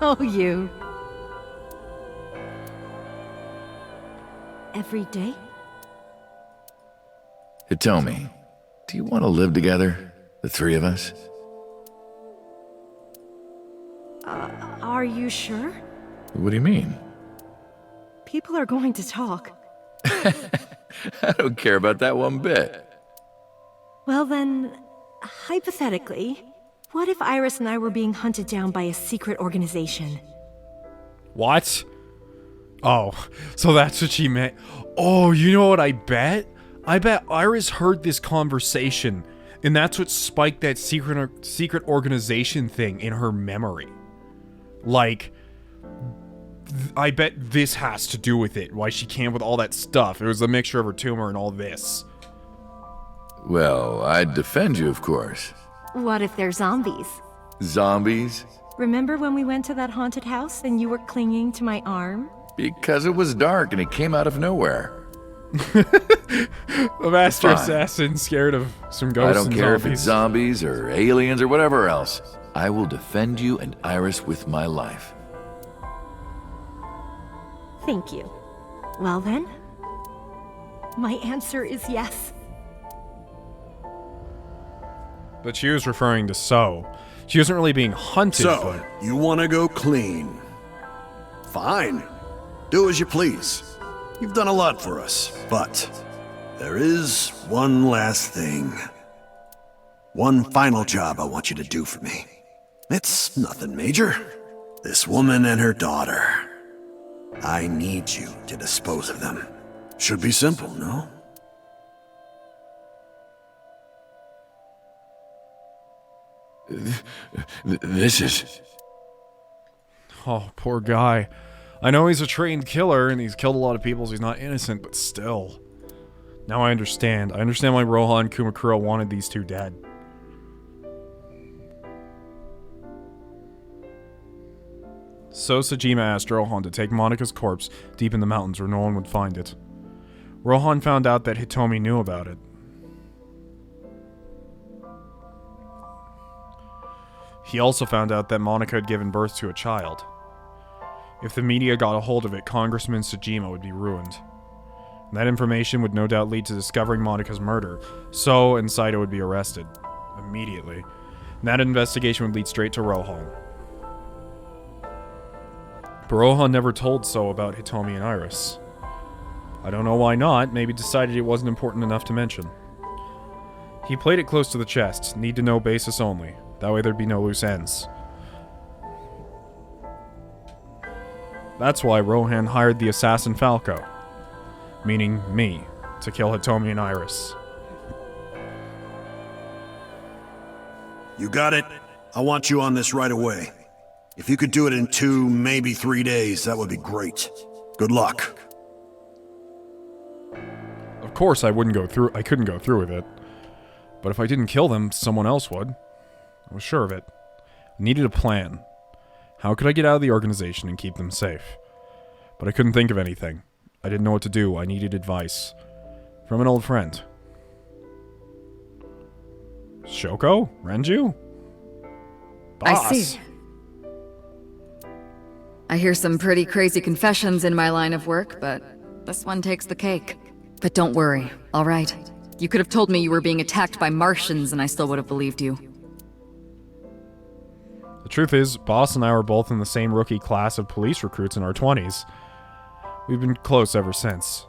Oh, you. Every day? Hitomi, do you want to live together? The three of us? Are you sure? What do you mean? People are going to talk. I don't care about that one bit. Well then, hypothetically, what if Iris and I were being hunted down by a secret organization? What? Oh, so that's what she meant. Oh, you know what I bet? I bet Iris heard this conversation, and that's what spiked that secret organization thing in her memory. Like, I bet this has to do with it, why she came with all that stuff. It was a mixture of her tumor and all this. Well, I'd defend you, of course. What if they're zombies? Zombies? Remember when we went to that haunted house and you were clinging to my arm? Because it was dark and it came out of nowhere. The master assassin scared of some ghosts. I don't care if it's zombies or aliens or whatever else. I will defend you and Iris with my life. Thank you. Well then, my answer is yes. But she was referring to So. She wasn't really being hunted, So, but... you want to go clean? Fine. Do as you please. You've done a lot for us, but there is one last thing. One final job I want you to do for me. It's nothing major. This woman and her daughter. I need you to dispose of them. Should be simple, no? This is... Oh, poor guy. I know he's a trained killer, and he's killed a lot of people, so he's not innocent, but still. Now I understand. I understand why Rohan Kumakura wanted these two dead. So Sajima asked Rohan to take Monika's corpse deep in the mountains where no one would find it. Rohan found out that Hitomi knew about it. He also found out that Monika had given birth to a child. If the media got a hold of it, Congressman Sajima would be ruined. And that information would no doubt lead to discovering Monika's murder. So and Saito would be arrested. Immediately. And that investigation would lead straight to Rohan. But Rohan never told So about Hitomi and Iris. I don't know why not, maybe decided it wasn't important enough to mention. He played it close to the chest, need to know basis only. That way there'd be no loose ends. That's why Rohan hired the assassin Falco, meaning me, to kill Hitomi and Iris. You got it? I want you on this right away. If you could do it in 2, maybe 3 days, that would be great. Good luck. Of course I couldn't go through with it. But if I didn't kill them, someone else would. I was sure of it. I needed a plan. How could I get out of the organization and keep them safe? But I couldn't think of anything. I didn't know what to do. I needed advice. From an old friend. Shoko? Renju? Boss. I see. I hear some pretty crazy confessions in my line of work, but this one takes the cake. But don't worry, all right? You could have told me you were being attacked by Martians and I still would have believed you. The truth is, Boss and I were both in the same rookie class of police recruits in our 20s. We've been close ever since.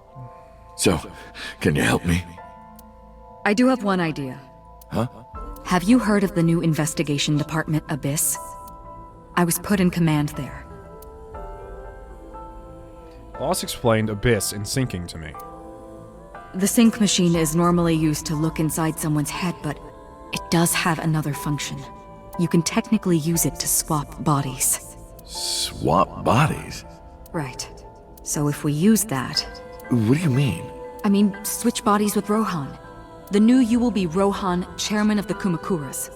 So, can you help me? I do have one idea. Huh? Have you heard of the new investigation department, Abyss? I was put in command there. Boss explained Abyss in syncing to me. The sync machine is normally used to look inside someone's head, but it does have another function. You can technically use it to swap bodies. Swap bodies? Right. So if we use that... What do you mean? I mean, switch bodies with Rohan. The new you will be Rohan, chairman of the Kumakuras.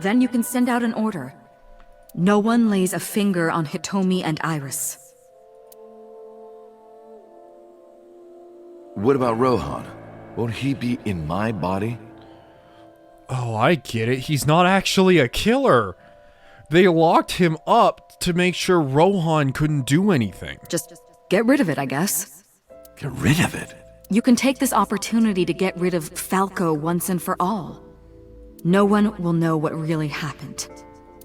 Then you can send out an order. No one lays a finger on Hitomi and Iris. What about Rohan? Won't he be in my body? Oh, I get it. He's not actually a killer. They locked him up to make sure Rohan couldn't do anything. Just get rid of it, I guess. Get rid of it? You can take this opportunity to get rid of Falco once and for all. No one will know what really happened.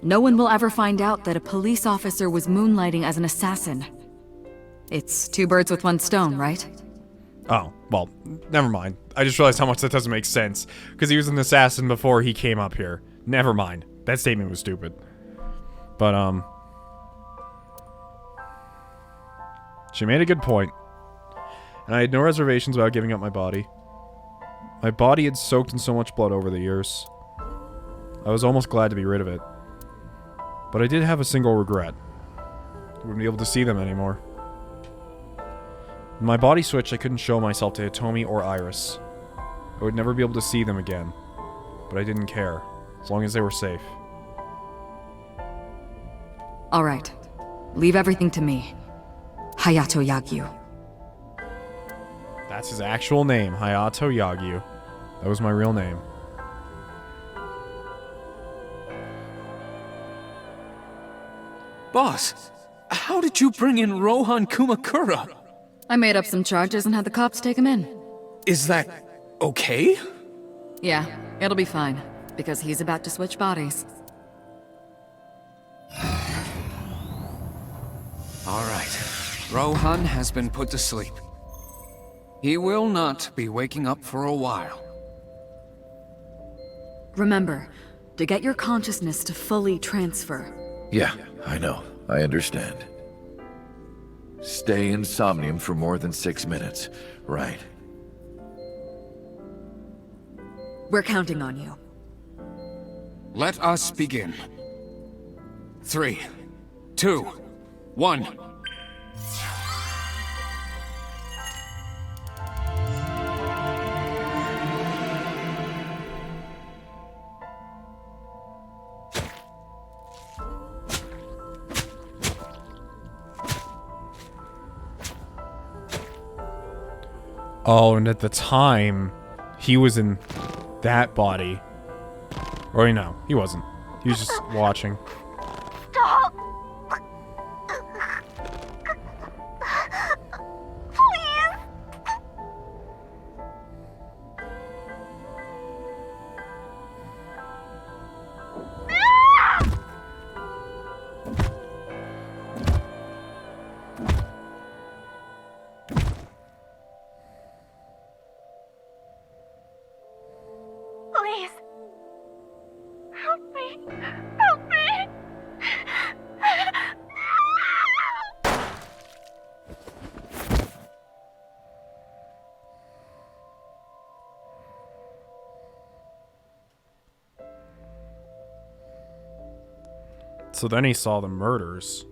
No one will ever find out that a police officer was moonlighting as an assassin. It's 2 birds with 1 stone, right? Oh, well, never mind. I just realized how much that doesn't make sense. Because he was an assassin before he came up here. Never mind. That statement was stupid. But, she made a good point. And I had no reservations about giving up my body. My body had soaked in so much blood over the years. I was almost glad to be rid of it. But I did have a single regret. I wouldn't be able to see them anymore. When my body switched, I couldn't show myself to Hitomi or Iris. I would never be able to see them again. But I didn't care, as long as they were safe. Alright. Leave everything to me. Hayato Yagyu. That's his actual name, Hayato Yagyu. That was my real name. Boss, how did you bring in Rohan Kumakura? I made up some charges and had the cops take him in. Is that okay? Yeah, it'll be fine, because he's about to switch bodies. All right. Rohan has been put to sleep. He will not be waking up for a while. Remember, to get your consciousness to fully transfer. Yeah, I know. I understand. Stay in Somnium for more than 6 minutes. Right. We're counting on you. Let us begin. 3, 2, 1. Oh, and at the time, he was in that body. Or no, he wasn't. He was just watching. Stop! Please! Please. Help me. Help me. So then he saw the murders.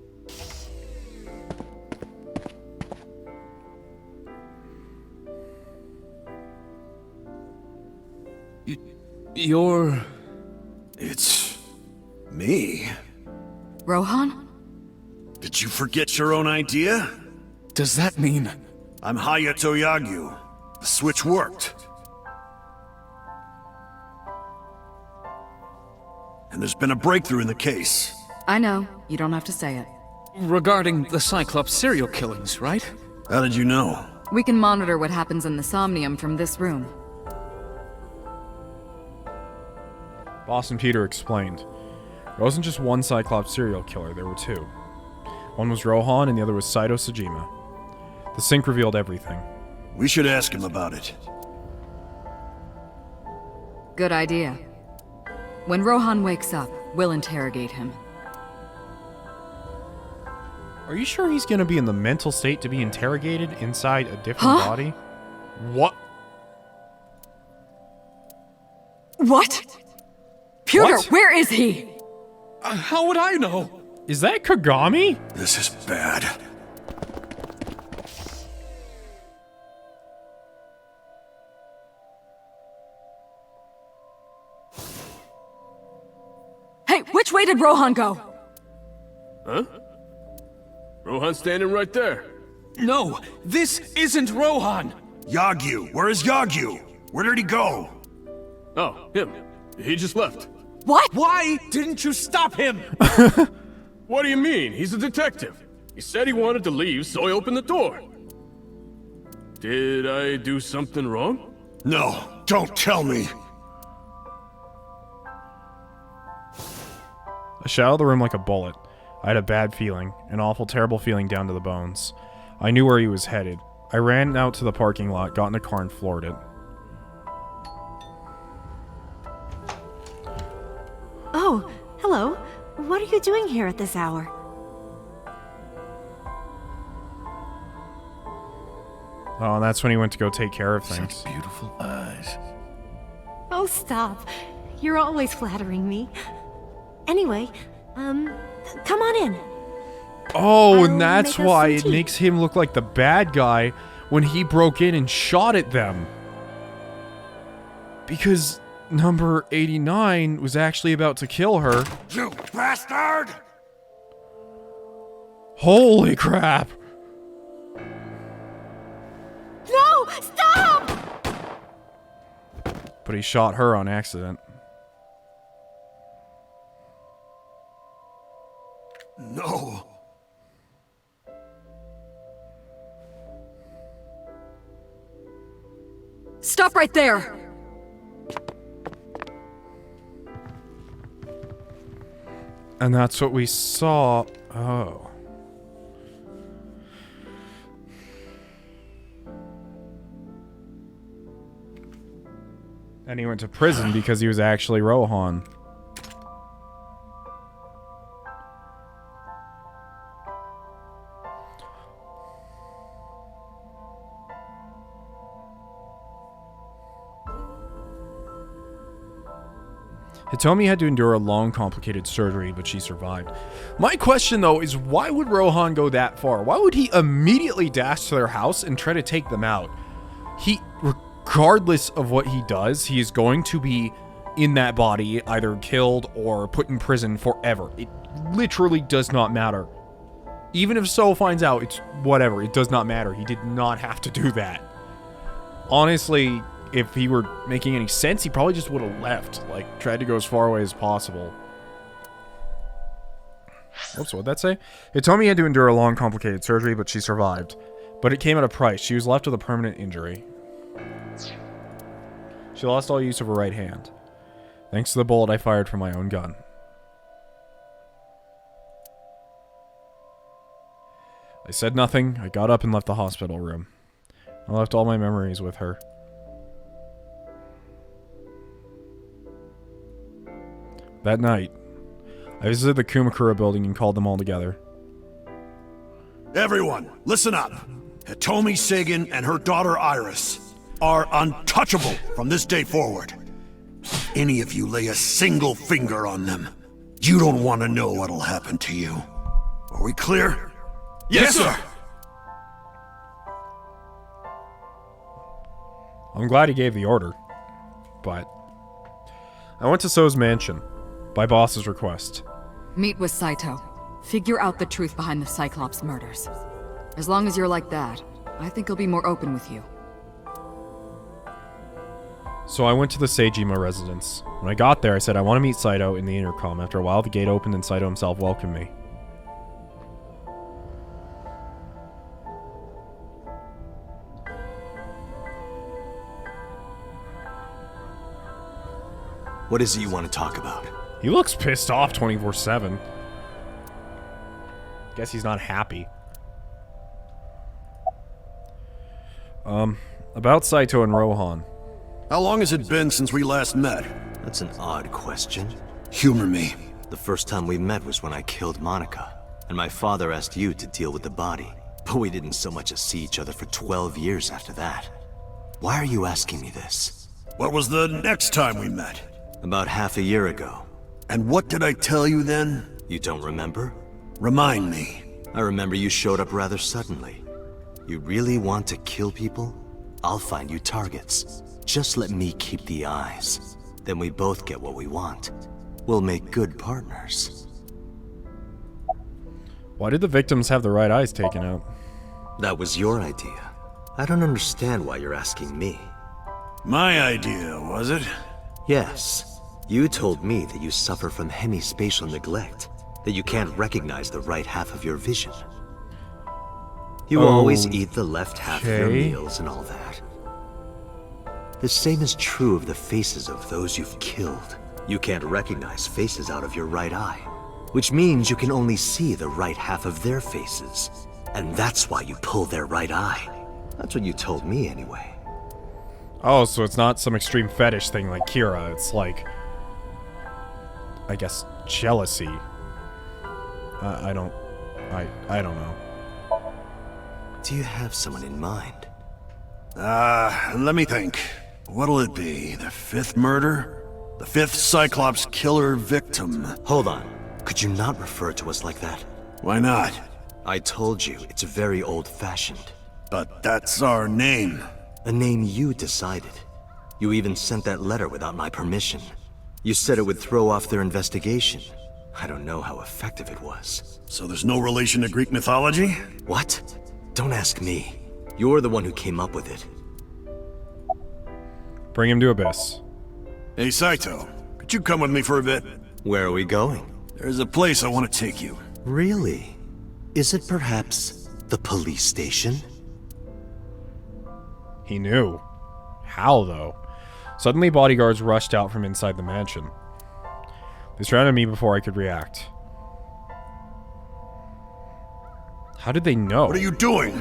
You're... It's... me. Rohan? Did you forget your own idea? Does that mean... I'm Hayato Yagyu. The switch worked. And there's been a breakthrough in the case. I know. You don't have to say it. regarding the Cyclops serial killings, right? How did you know? We can monitor what happens in the Somnium from this room. Boston Peter explained. It wasn't just one Cyclops serial killer, there were two. One was Rohan and the other was Saito Sajima. The sync revealed everything. We should ask him about it. Good idea. When Rohan wakes up, we'll interrogate him. Are you sure he's gonna be in the mental state to be interrogated inside a different body? What? What? Pewter, What? where is he? How would I know? Is that Kagami? This is bad. Hey, which way did Rohan go? Huh? Rohan's standing right there. No, this isn't Rohan. Yagyu, where is Yagyu? Where did he go? Oh, him. He just left. What? Why didn't you stop him? What do you mean? He's a detective. He said he wanted to leave, so I opened the door. Did I do something wrong? No, don't tell me. I shot out of the room like a bullet. I had a bad feeling, an awful, terrible feeling down to the bones. I knew where he was headed. I ran out to the parking lot, got in a car, and floored it. Oh, hello. What are you doing here at this hour? Oh, and that's when he went to go take care of things. Such beautiful eyes. Oh, stop. You're always flattering me. Anyway, come on in. Oh, I'll and that's make us why some it tea. makes him look like the bad guy when he broke in and shot at them. Because number 89 was actually about to kill her. You bastard! Holy crap! No! Stop! But he shot her on accident. No. Stop right there! And that's what we saw. Oh. And he went to prison because he was actually Rohan. Hitomi had to endure a long, complicated surgery, but she survived. My question, though, is why would Rohan go that far? Why would he immediately dash to their house and try to take them out? Regardless of what he does, he is going to be in that body, either killed or put in prison forever. It literally does not matter. Even if So finds out, it's whatever. It does not matter. He did not have to do that. Honestly, if he were making any sense, he probably just would have left. Like, tried to go as far away as possible. Oops, what'd that say? Hitomi had to endure a long, complicated surgery, but she survived. But it came at a price. She was left with a permanent injury. She lost all use of her right hand, thanks to the bullet I fired from my own gun. I said nothing. I got up and left the hospital room. I left all my memories with her. That night, I visited the Kumakura building and called them all together. Everyone, listen up. Hitomi Sagan and her daughter Iris are untouchable from this day forward. If any of you lay a single finger on them, you don't want to know what'll happen to you. Are we clear? Yes, sir! I'm glad he gave the order, but I went to So's mansion, by boss's request. Meet with Saito. Figure out the truth behind the Cyclops murders. As long as you're like that, I think he'll be more open with you. So I went to the Seijima residence. When I got there, I said I want to meet Saito in the intercom. After a while, the gate opened and Saito himself welcomed me. What is it you want to talk about? He looks pissed off 24/7. Guess he's not happy. About Saito and Rohan. How long has it been since we last met? That's an odd question. Humor me. The first time we met was when I killed Monica, and my father asked you to deal with the body. But we didn't so much as see each other for 12 years after that. Why are you asking me this? What was the next time we met? About half a year ago. And what did I tell you then? You don't remember? Remind me. I remember you showed up rather suddenly. You really want to kill people? I'll find you targets. Just let me keep the eyes. Then we both get what we want. We'll make good partners. Why did the victims have the right eyes taken out? That was your idea. I don't understand why you're asking me. My idea, was it? Yes. You told me that you suffer from hemispatial neglect, that you can't recognize the right half of your vision. You always eat the left half of your meals and all that. The same is true of the faces of those you've killed. You can't recognize faces out of your right eye, which means you can only see the right half of their faces. And that's why you pull their right eye. That's what you told me anyway. Oh, so it's not some extreme fetish thing like Kira. It's like, I guess, jealousy. I don't know. Do you have someone in mind? Let me think. What'll it be? The fifth murder? The fifth Cyclops killer victim? Hold on. Could you not refer to us like that? Why not? I told you, it's very old-fashioned. But that's our name. A name you decided. You even sent that letter without my permission. You said it would throw off their investigation. I don't know how effective it was. So there's no relation to Greek mythology? What? Don't ask me. You're the one who came up with it. Bring him to Abyss. Hey, Saito. Could you come with me for a bit? Where are we going? There's a place I want to take you. Really? Is it perhaps the police station? He knew. How, though? Suddenly, bodyguards rushed out from inside the mansion. They surrounded me before I could react. How did they know? What are you doing?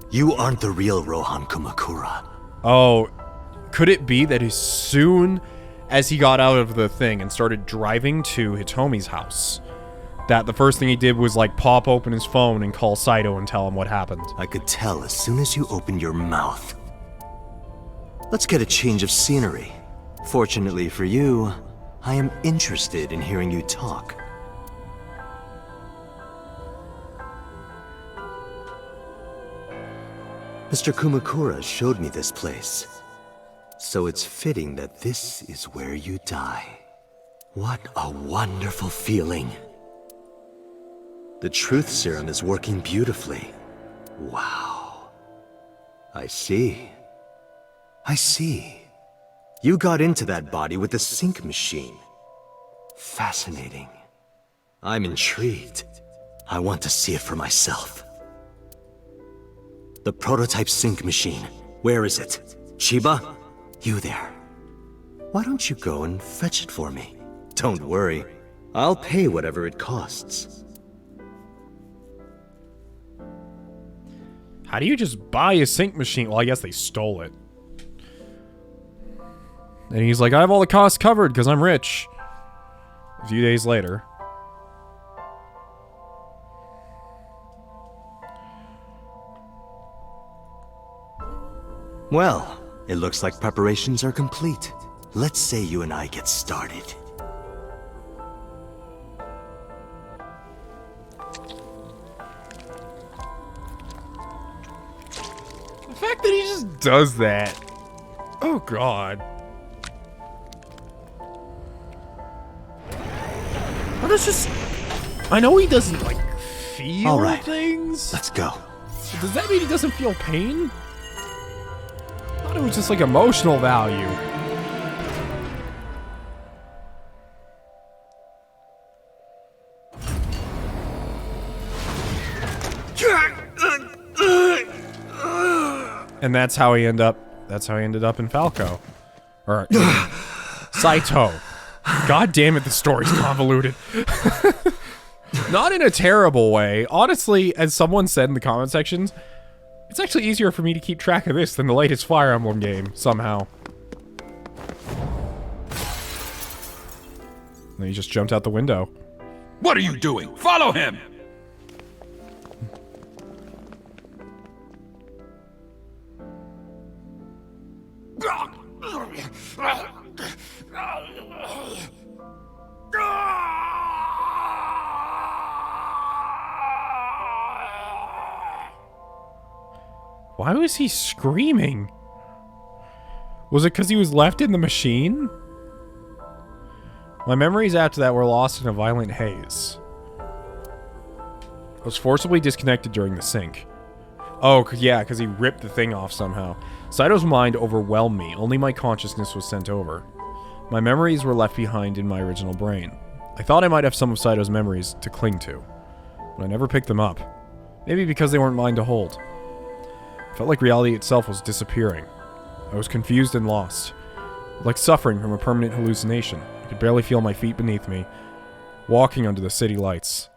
You aren't the real Rohan Kumakura. Oh, could it be that as soon as he got out of the thing and started driving to Hitomi's house, that the first thing he did was like pop open his phone and call Saito and tell him what happened? I could tell as soon as you opened your mouth. Let's get a change of scenery. Fortunately for you, I am interested in hearing you talk. Mr. Kumakura showed me this place. So it's fitting that this is where you die. What a wonderful feeling. The truth serum is working beautifully. Wow. I see. I see. You got into that body with the sync machine. Fascinating. I'm intrigued. I want to see it for myself. The prototype sync machine. Where is it? Chiba? You there. Why don't you go and fetch it for me? Don't worry. I'll pay whatever it costs. How do you just buy a sync machine? Well, I guess they stole it. And he's like, I have all the costs covered because I'm rich. A few days later. Well, it looks like preparations are complete. Let's say you and I get started. The fact that he just does that. Oh, God. What is just... I know he doesn't, like, feel all right, things. Let's go. But does that mean he doesn't feel pain? I thought it was just, like, emotional value. And that's how he ended up in Falco. Or Saito. God damn it, the story's convoluted. Not in a terrible way. Honestly, as someone said in the comment sections, it's actually easier for me to keep track of this than the latest Fire Emblem game, somehow. And he just jumped out the window. What are you doing? Follow him! Why was he screaming? Was it because he was left in the machine? My memories after that were lost in a violent haze. I was forcibly disconnected during the sync. Oh, yeah, because he ripped the thing off somehow. Saito's mind overwhelmed me. Only my consciousness was sent over. My memories were left behind in my original brain. I thought I might have some of Saito's memories to cling to, but I never picked them up. Maybe because they weren't mine to hold. I felt like reality itself was disappearing. I was confused and lost. Like suffering from a permanent hallucination. I could barely feel my feet beneath me, walking under the city lights.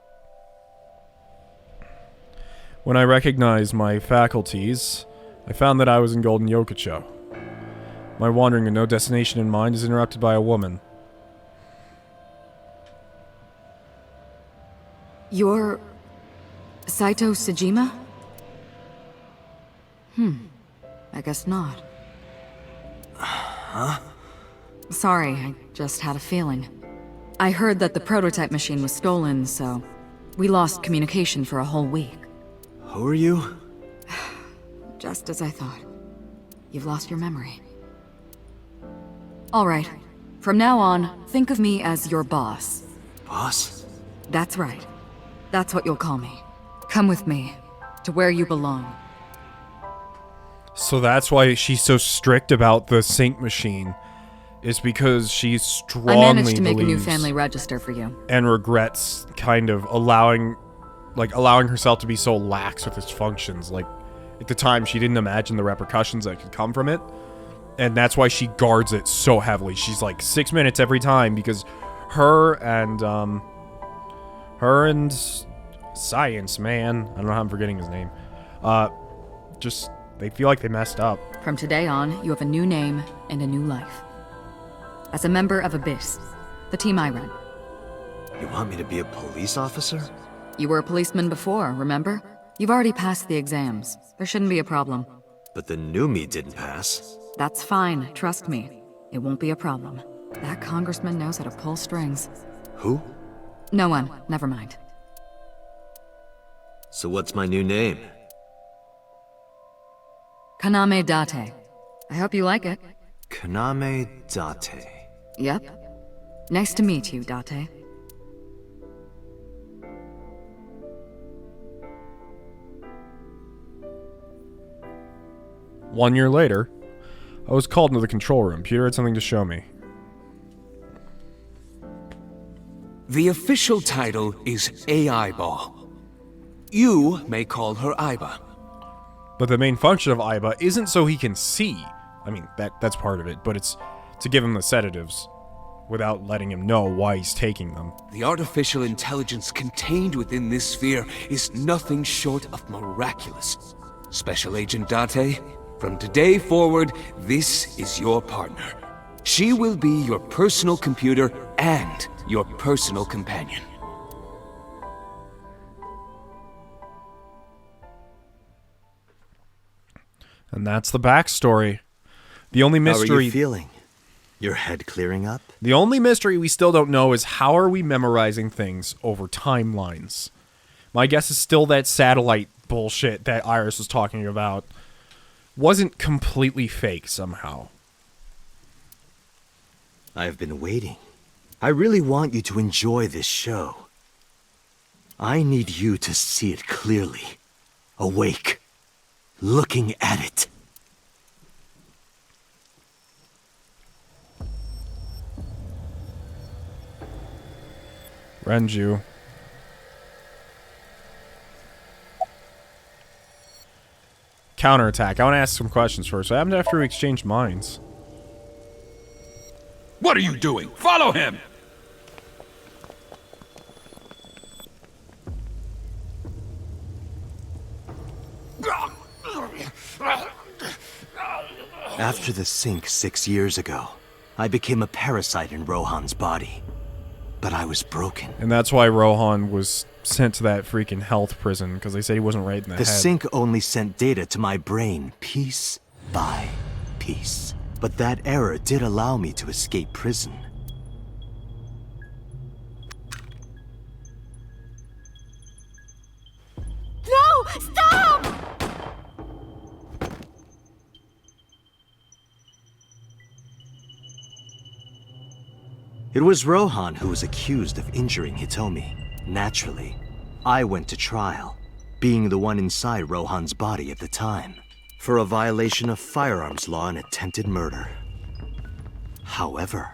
When I recognized my faculties, I found that I was in Golden Yokocho. My wandering with no destination in mind is interrupted by a woman. You're... Saito Sejima? I guess not. Huh? Sorry, I just had a feeling. I heard that the prototype machine was stolen, so we lost communication for a whole week. Who are you? Just as I thought. You've lost your memory. Alright. From now on, think of me as your boss. Boss? That's right. That's what you'll call me. Come with me, to where you belong. So that's why she's so strict about the sync machine. Is because she strongly I managed to make a new believes family register for you. and regrets kind of allowing herself to be so lax with its functions. Like, at the time, she didn't imagine the repercussions that could come from it. And that's why she guards it so heavily. She's like 6 minutes every time because her and Science Man, I don't know how I'm forgetting his name, just, they feel like they messed up. From today on, you have a new name and a new life. As a member of Abyss, the team I run. You want me to be a police officer? You were a policeman before, remember? You've already passed the exams. There shouldn't be a problem. But the new me didn't pass. That's fine, trust me. It won't be a problem. That congressman knows how to pull strings. Who? No one, never mind. So what's my new name? Kaname Date. I hope you like it. Kaname Date. Yep. Nice to meet you, Date. One year later, I was called into the control room. Peter had something to show me. The official title is AI Ball. You may call her Aiba. But the main function of Aiba isn't so he can see. I mean, that's part of it, but it's to give him the sedatives without letting him know why he's taking them. The artificial intelligence contained within this sphere is nothing short of miraculous. Special Agent Date, from today forward, this is your partner. She will be your personal computer and your personal companion. And that's the backstory. The only mystery... How are you feeling? Your head clearing up? The only mystery we still don't know is how are we memorizing things over timelines? My guess is still that satellite bullshit that Iris was talking about wasn't completely fake somehow. I have been waiting. I really want you to enjoy this show. I need you to see it clearly. Awake. Looking at it. Renju. Counterattack. I want to ask some questions first. What happened after we exchanged minds? What are you doing? Follow him! After the sink 6 years ago, I became a parasite in Rohan's body. But I was broken. And that's why Rohan was sent to that freaking health prison, because they said he wasn't right in the head. The sink only sent data to my brain, piece by piece. But that error did allow me to escape prison. No! Stop! It was Rohan who was accused of injuring Hitomi. Naturally, I went to trial, being the one inside Rohan's body at the time, for a violation of firearms law and attempted murder. However,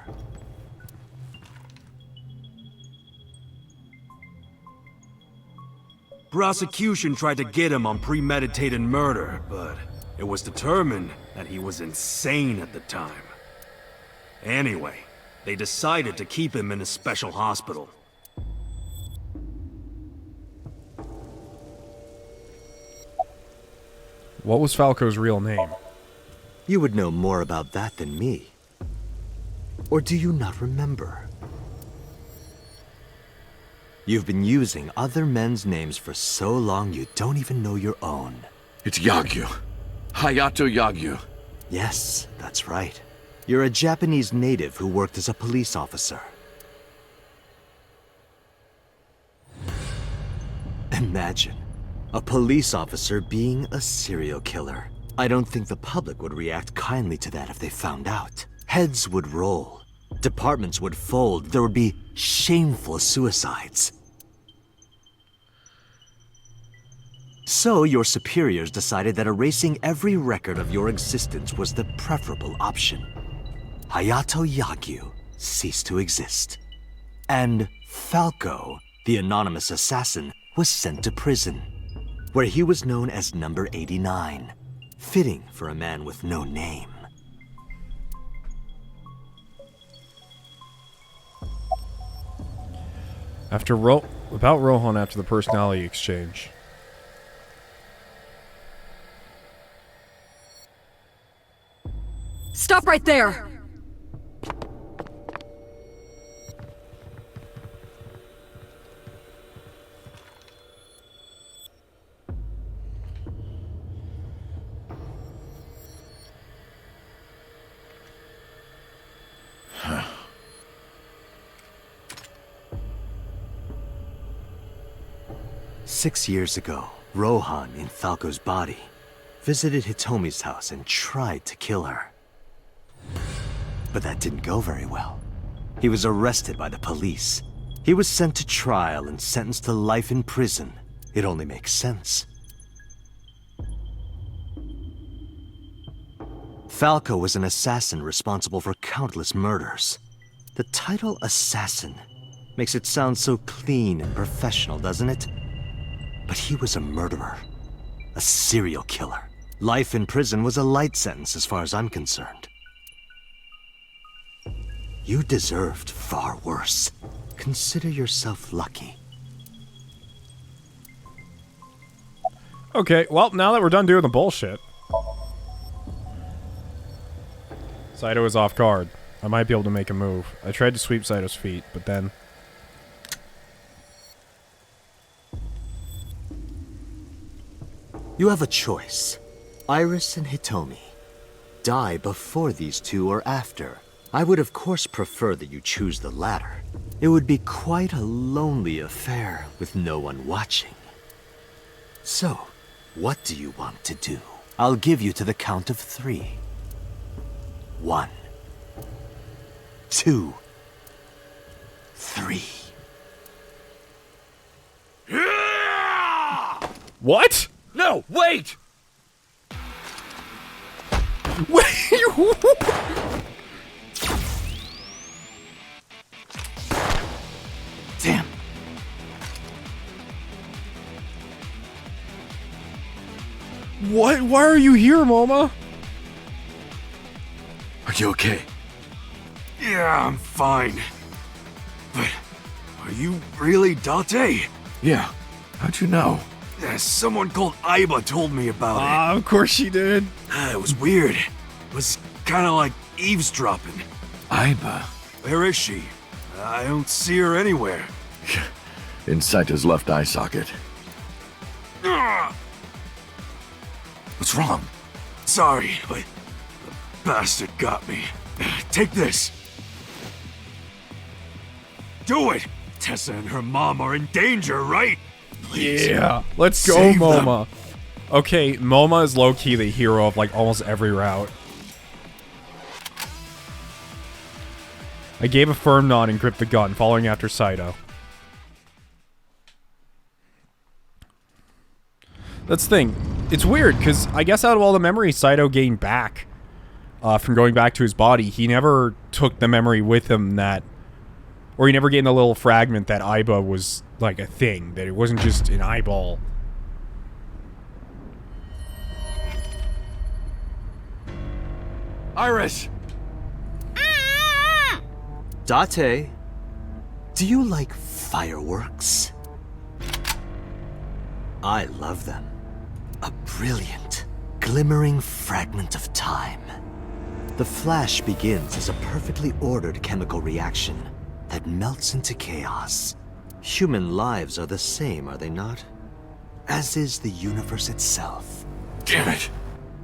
prosecution tried to get him on premeditated murder, but it was determined that he was insane at the time. Anyway, they decided to keep him in a special hospital. What was Falco's real name? you would know more about that than me. Or do you not remember? You've been using other men's names for so long you don't even know your own. It's Yagyu. Hayato Yagyu. Yes, that's right. You're a Japanese native who worked as a police officer. Imagine, a police officer being a serial killer. I don't think the public would react kindly to that if they found out. Heads would roll. Departments would fold. There would be shameful suicides. So your superiors decided that erasing every record of your existence was the preferable option. Hayato Yagyu ceased to exist. And Falco, the anonymous assassin, was sent to prison, where he was known as Number 89, fitting for a man with no name. About Rohan after the personality exchange. Stop right there! "6 years ago, Rohan, in Falco's body, visited Hitomi's house and tried to kill her. But that didn't go very well. He was arrested by the police. He was sent to trial and sentenced to life in prison. It only makes sense. Falco was an assassin responsible for countless murders. The title assassin makes it sound so clean and professional, doesn't it? But he was a murderer, a serial killer. Life in prison was a light sentence as far as I'm concerned. You deserved far worse. Consider yourself lucky." Okay, well, now that we're done doing the bullshit. Saito is off guard. I might be able to make a move. I tried to sweep Saito's feet, but then... You have a choice. Iris and Hitomi. Die before these two or after. I would of course prefer that you choose the latter. It would be quite a lonely affair with no one watching. So, what do you want to do? I'll give you to the count of 3. 1, 2, 3. What? No, wait! Damn. What? Why are you here, Moma? Are you okay? Yeah, I'm fine. But are you really Date? Yeah. How'd you know? Someone called Aiba told me about it. Of course she did. It was weird. It was kind of like eavesdropping. Aiba. Where is she? I don't see her anywhere. In Saito's left eye socket. What's wrong? Sorry, but the bastard got me. Take this. Do it! Tessa and her mom are in danger, right? Please. Yeah. Let's go, Save Moma. Okay, Moma is low-key the hero of, like, almost every route. I gave a firm nod and gripped the gun, following after Saito. That's the thing. It's weird, because I guess out of all the memories Saito gained back from going back to his body, he never took the memory with him that... Or he never gained the little fragment that Aiba was, like, a thing. That it wasn't just an eyeball. Iris! Date, do you like fireworks? I love them. A brilliant, glimmering fragment of time. The flash begins as a perfectly ordered chemical reaction that melts into chaos. Human lives are the same, are they not? As is the universe itself. Damn it!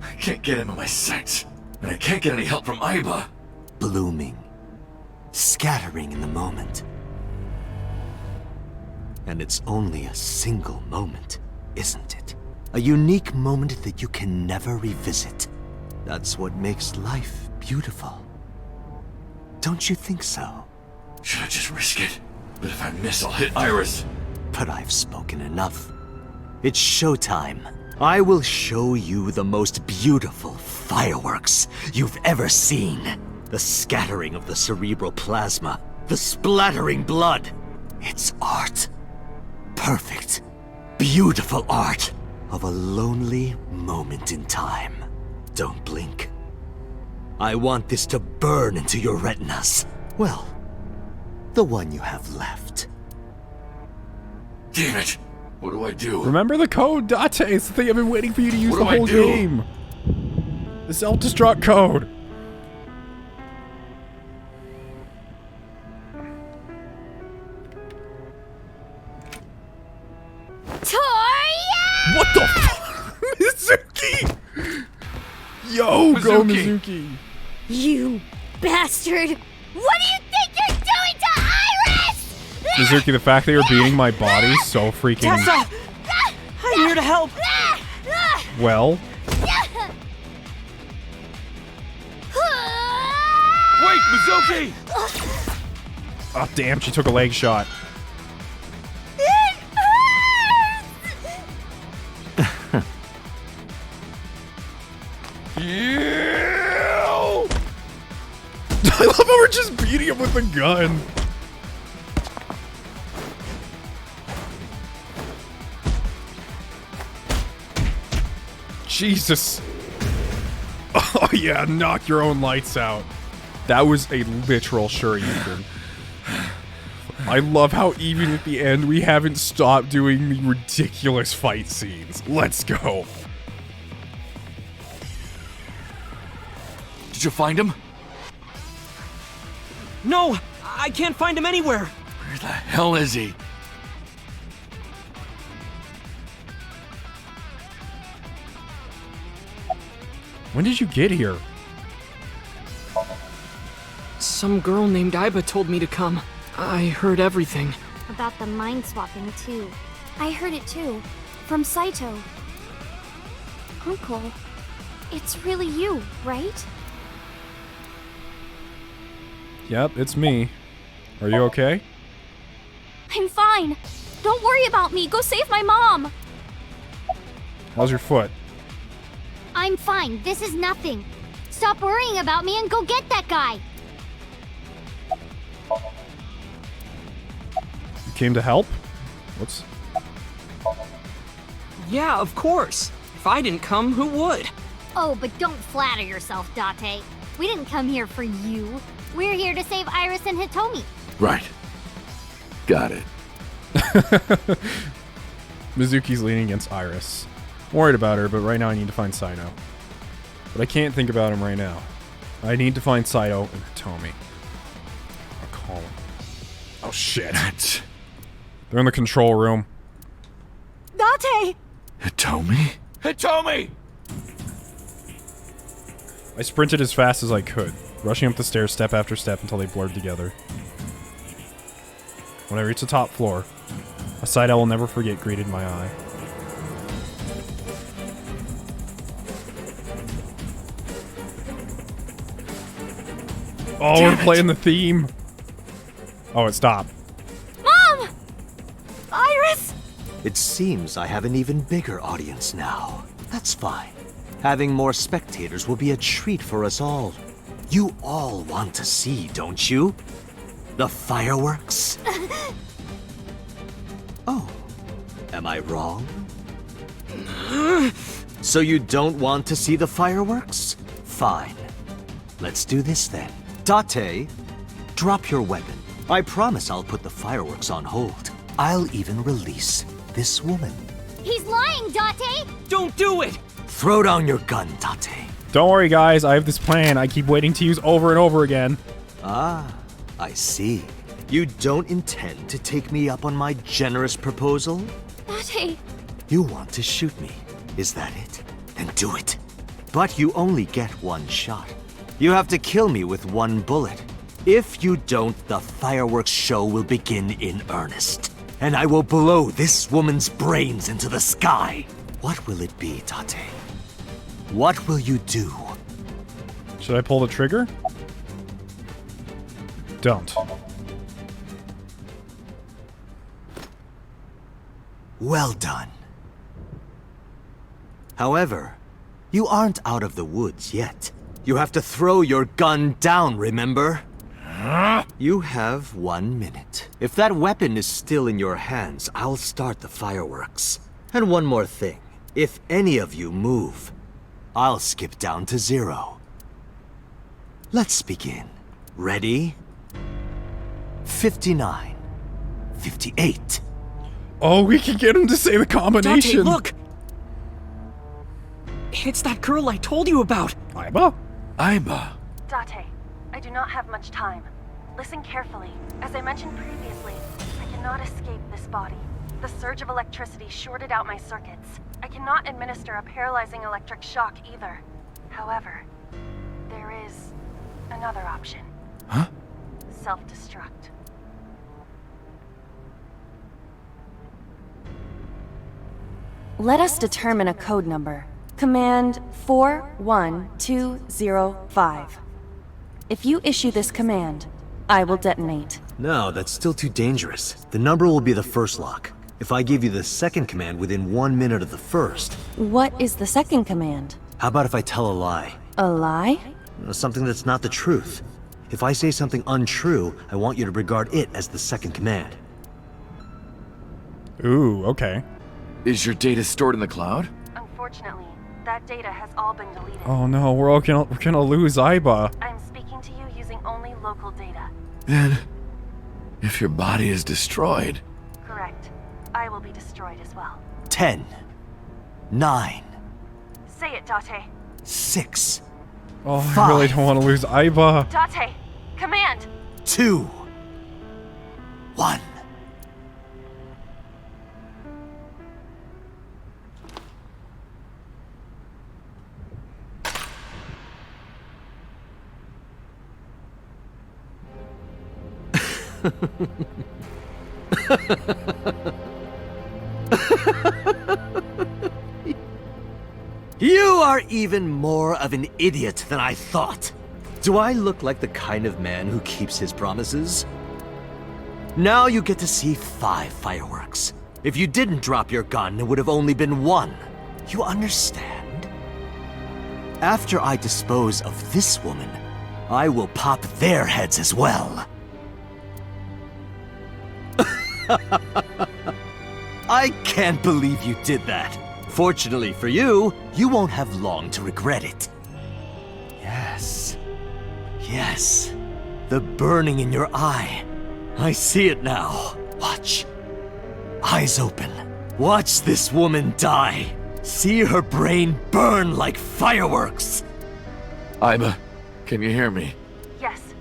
I can't get into my sights, and I can't get any help from Aiba. Blooming. Scattering in the moment. And it's only a single moment, isn't it? A unique moment that you can never revisit. That's what makes life beautiful. Don't you think so? Should I just risk it? But if I miss, I'll hit Iris. But I've spoken enough. It's showtime. I will show you the most beautiful fireworks you've ever seen. The scattering of the cerebral plasma. The splattering blood. It's art. Perfect, beautiful art of a lonely moment in time. Don't blink. I want this to burn into your retinas. Well, the one you have left. Damn it! What do I do? Remember the code, Date. It's the thing I've been waiting for you to use What the do I whole do? game. The self-destruct code. Toria! What the fuck? Mizuki! Yo, go Mizuki. You bastard! What do you think you're doing to Iris? Mizuki, the fact that you're beating my body so freaking... Tessa! I'm here to help! Well... Wait, Mizuki! Oh, damn, she took a leg shot. Yeah! I love how we're just beating him with a gun. Jesus. Oh yeah, knock your own lights out. That was a literal Shoryuken. I love how even at the end we haven't stopped doing the ridiculous fight scenes. Let's go. Did you find him? No! I can't find him anywhere! Where the hell is he? When did you get here? Some girl named Aiba told me to come. I heard everything. About the mind swapping, too. I heard it too. From Saito. Uncle, it's really you, right? Yep, it's me. Are you okay? I'm fine. Don't worry about me. Go save my mom. How's your foot? I'm fine. This is nothing. Stop worrying about me and go get that guy. You came to help? What's... Yeah, of course. If I didn't come, who would? Oh, but don't flatter yourself, Date. We didn't come here for you. We're here to save Iris and Hitomi. Right. Got it. Mizuki's leaning against Iris. I'm worried about her, but right now I need to find Saito. But I can't think about him right now. I need to find Saito and Hitomi. I'll call him. Oh shit. They're in the control room. Date! Hitomi? Hitomi! I sprinted as fast as I could, rushing up the stairs step after step until they blurred together. When I reached the top floor, a sight I will never forget greeted my eye. Oh, we're playing the theme. Oh, it stopped. Mom! Iris! It seems I have an even bigger audience now. That's fine. Having more spectators will be a treat for us all. You all want to see, don't you? The fireworks? Oh, am I wrong? So you don't want to see the fireworks? Fine. Let's do this then. Date, drop your weapon. I promise I'll put the fireworks on hold. I'll even release this woman. He's lying, Date! Don't do it! Throw down your gun, Date. Don't worry, guys. I have this plan I keep waiting to use over and over again. Ah, I see. You don't intend to take me up on my generous proposal? Date! You want to shoot me, is that it? Then do it. But you only get one shot. You have to kill me with one bullet. If you don't, the fireworks show will begin in earnest. And I will blow this woman's brains into the sky. What will it be, Date? What will you do? Should I pull the trigger? Don't. Well done. However, you aren't out of the woods yet. You have to throw your gun down, remember? You have 1 minute. If that weapon is still in your hands, I'll start the fireworks. And one more thing. If any of you move, I'll skip down to 0. Let's begin. Ready? 59. 58. Oh, we can get him to say the combination. Date, look! It's that girl I told you about. Aiba? Aiba. Date, I do not have much time. Listen carefully. As I mentioned previously, I cannot escape this body. The surge of electricity shorted out my circuits. I cannot administer a paralyzing electric shock either. However, there is another option. Huh? Self-destruct. Let us determine a code number. Command 41205. If you issue this command, I will detonate. No, that's still too dangerous. The number will be the first lock. If I give you the second command within 1 minute of the first. What is the second command? How about if I tell a lie? A lie? Something that's not the truth. If I say something untrue, I want you to regard it as the second command. Ooh, okay. Is your data stored in the cloud? Unfortunately, that data has all been deleted. Oh no, we're gonna lose Aiba. I'm speaking to you using only local data. Then, if your body is destroyed... Correct. I will be destroyed as well. 10. 9. Say it, Date. 6. Oh, 5. I really don't want to lose Aiba. Date, command! 2. 1. You are even more of an idiot than I thought. Do I look like the kind of man who keeps his promises? Now you get to see 5 fireworks. If you didn't drop your gun, it would have only been 1. You understand? After I dispose of this woman, I will pop their heads as well. I can't believe you did that. Fortunately for you, you won't have long to regret it. Yes. Yes. The burning in your eye. I see it now. Watch. Eyes open. Watch this woman die. See her brain burn like fireworks. Aiba, can you hear me? Yes,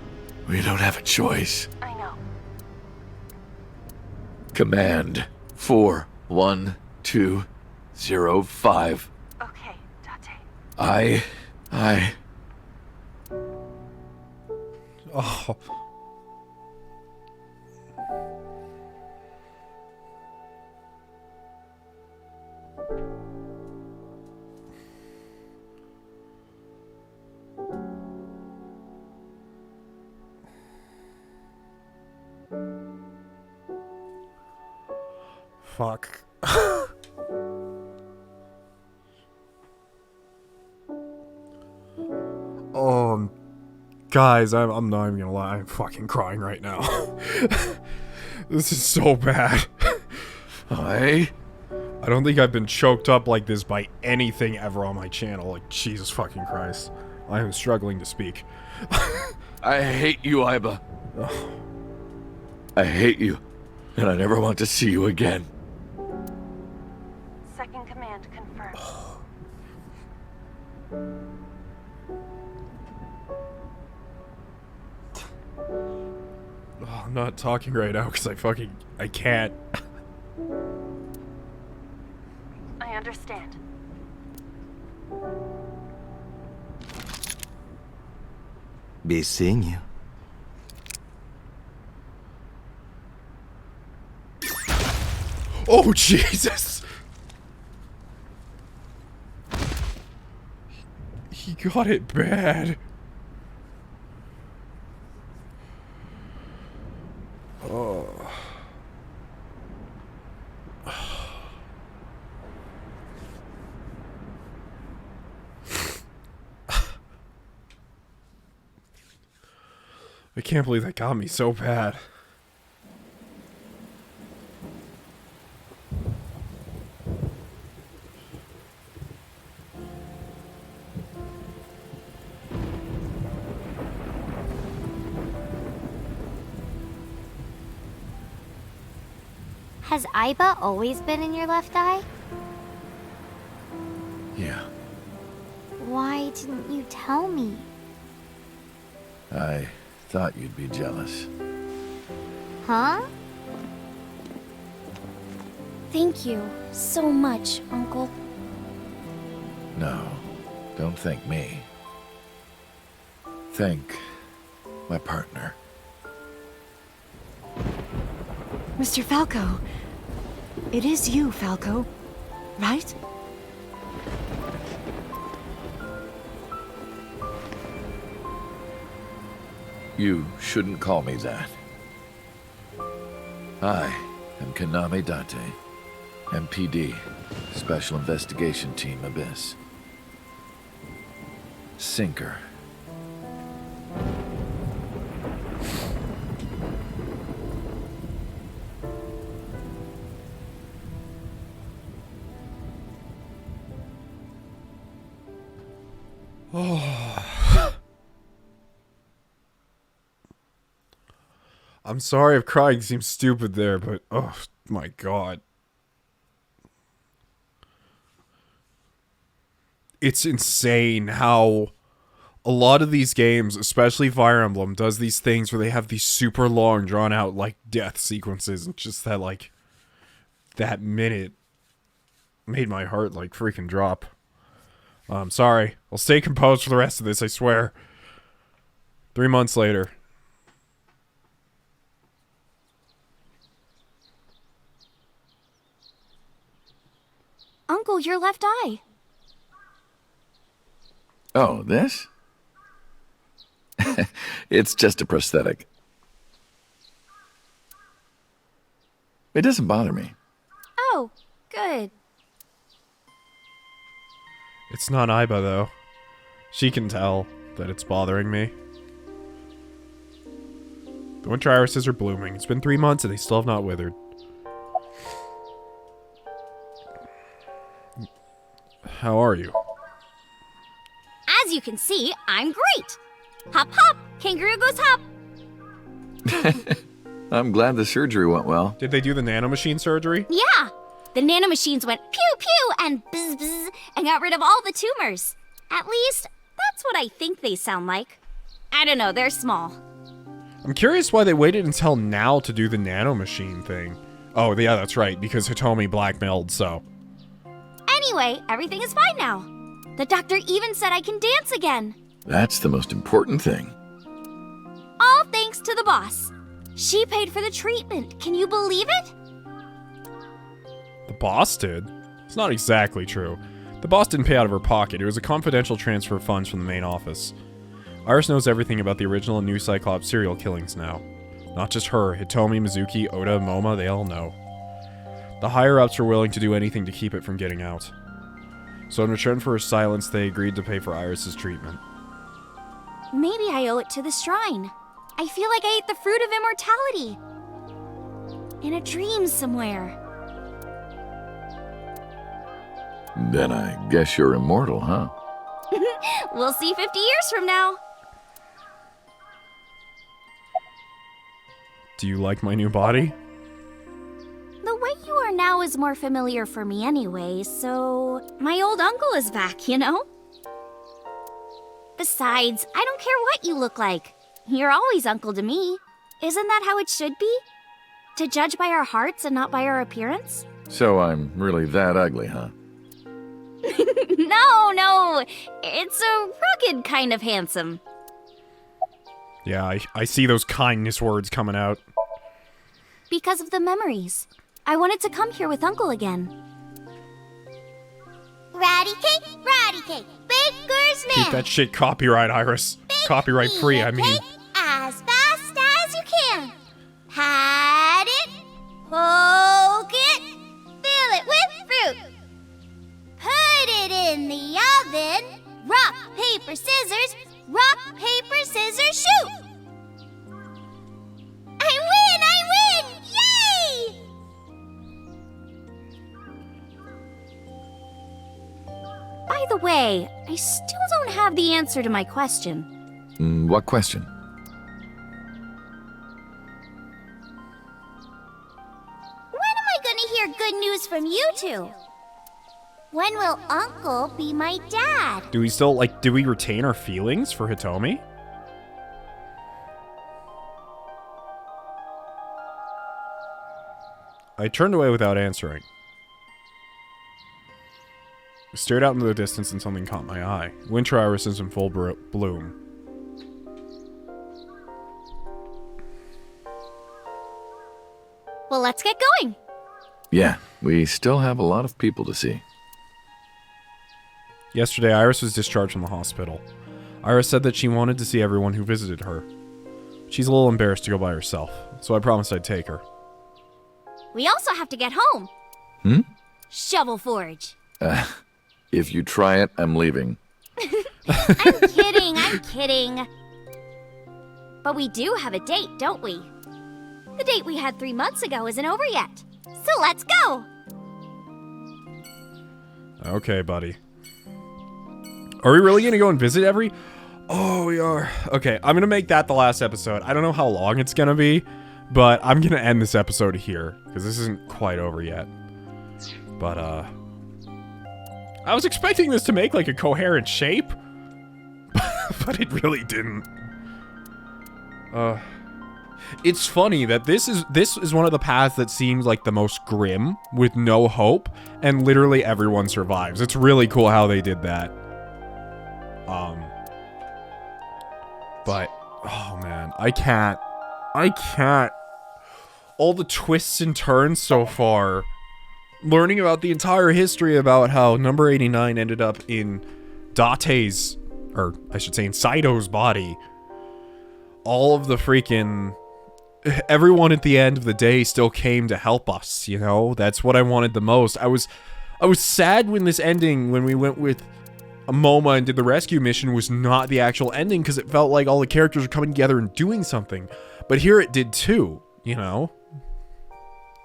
We don't have a choice. I know. Command 41205. Okay, Date. I... Oh. Fuck. Guys, I'm not even gonna lie, I'm fucking crying right now. This is so bad. I don't think I've been choked up like this by anything ever on my channel. Like, Jesus fucking Christ. I am struggling to speak. I hate you, Aiba. I hate you, and I never want to see you again. Second command confirmed. Oh, I'm not talking right now because I can't. I understand. Be seeing you. Oh, Jesus! He got it bad. Oh. I can't believe that got me so bad. Has Aiba always been in your left eye? Yeah, Why didn't you tell me? I thought you'd be jealous. Huh? Thank you so much, Uncle. No, don't thank me. Thank my partner. Mr. Falco. It is you, Falco. Right? You shouldn't call me that. I am Kaname Date, MPD, Special Investigation Team Abyss. Sinker. I'm sorry if crying seems stupid there, but oh my god. It's insane how a lot of these games, especially Fire Emblem, does these things where they have these super long, drawn out, like, death sequences, and just that, like, that minute made my heart, like, freaking drop. I'm sorry. I'll stay composed for the rest of this, I swear. 3 months later. Uncle, your left eye. Oh, this? It's just a prosthetic. It doesn't bother me. Oh, good. It's not Aiba, though. She can tell that it's bothering me. The winter irises are blooming. It's been 3 months and they still have not withered. How are you? As you can see, I'm great. Hop hop, kangaroo goes hop. I'm glad the surgery went well. Did they do the nanomachine surgery? Yeah! The nanomachines went pew pew and bzz bzz and got rid of all the tumors. At least, that's what I think they sound like. I don't know, they're small. I'm curious why they waited until now to do the nanomachine thing. Oh, yeah, that's right, because Hitomi blackmailed, so. Anyway, everything is fine now. The doctor even said I can dance again. That's the most important thing. All thanks to the boss. She paid for the treatment. Can you believe it? The boss did? It's not exactly true. The boss didn't pay out of her pocket. It was a confidential transfer of funds from the main office. Iris knows everything about the original and new Cyclops serial killings now. Not just her. Hitomi, Mizuki, Oda, Moma, they all know. The higher-ups were willing to do anything to keep it from getting out. So in return for her silence, they agreed to pay for Iris's treatment. Maybe I owe it to the shrine. I feel like I ate the fruit of immortality. In a dream somewhere. Then I guess you're immortal, huh? We'll see 50 years from now. Do you like my new body? The way you are now is more familiar for me anyway, so my old uncle is back, you know? Besides, I don't care what you look like. You're always uncle to me. Isn't that how it should be? To judge by our hearts and not by our appearance? So I'm really that ugly, huh? No. It's a rugged kind of handsome. Yeah, I see those kindness words coming out. Because of the memories. I wanted to come here with Uncle again. Ratty cake, baker's man. Keep that shit copyright, Iris. Copyright free, I mean. As fast as you can. Pat it, poke it, fill it with fruit. Put it in the oven. Rock, paper, scissors, shoot. I win! Yay! By the way, I still don't have the answer to my question. What question? When am I gonna hear good news from you two? When will Uncle be my dad? Do we retain our feelings for Hitomi? I turned away without answering. I stared out into the distance and something caught my eye. Winter iris is in full bloom. Well, let's get going. Yeah, we still have a lot of people to see. Yesterday, Iris was discharged from the hospital. Iris said that she wanted to see everyone who visited her. She's a little embarrassed to go by herself, so I promised I'd take her. We also have to get home. Shovel Forge. If you try it, I'm leaving. I'm kidding. But we do have a date, don't we? The date we had 3 months ago isn't over yet. So let's go! Okay, buddy. Are we really gonna go and visit every... Oh, we are. Okay, I'm gonna make that the last episode. I don't know how long it's gonna be, but I'm gonna end this episode here, because this isn't quite over yet. But, I was expecting this to make, like, a coherent shape, but it really didn't. It's funny that this is one of the paths that seems like the most grim, with no hope, and literally everyone survives. It's really cool how they did that. But, oh man, I can't. All the twists and turns so far. Learning about the entire history about how number 89 ended up in Date's, or I should say in Saito's body. All of the freaking... Everyone at the end of the day still came to help us, you know? That's what I wanted the most. I was sad when this ending, when we went with Moma and did the rescue mission, was not the actual ending, because it felt like all the characters were coming together and doing something. But here it did too, you know?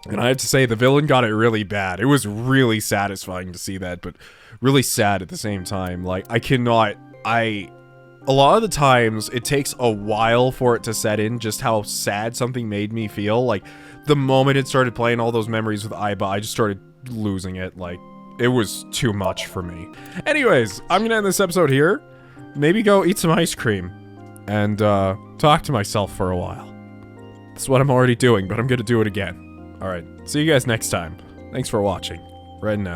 And I have to say, the villain got it really bad. It was really satisfying to see that, but really sad at the same time. Like, a lot of the times it takes a while for it to set in just how sad something made me feel. Like, the moment it started playing all those memories with Aiba, I just started losing it. Like, it was too much for me. Anyways, I'm gonna end this episode here. Maybe go eat some ice cream and talk to myself for a while. That's what I'm already doing, but I'm gonna do it again. Alright, see you guys next time. Thanks for watching. Raiden out.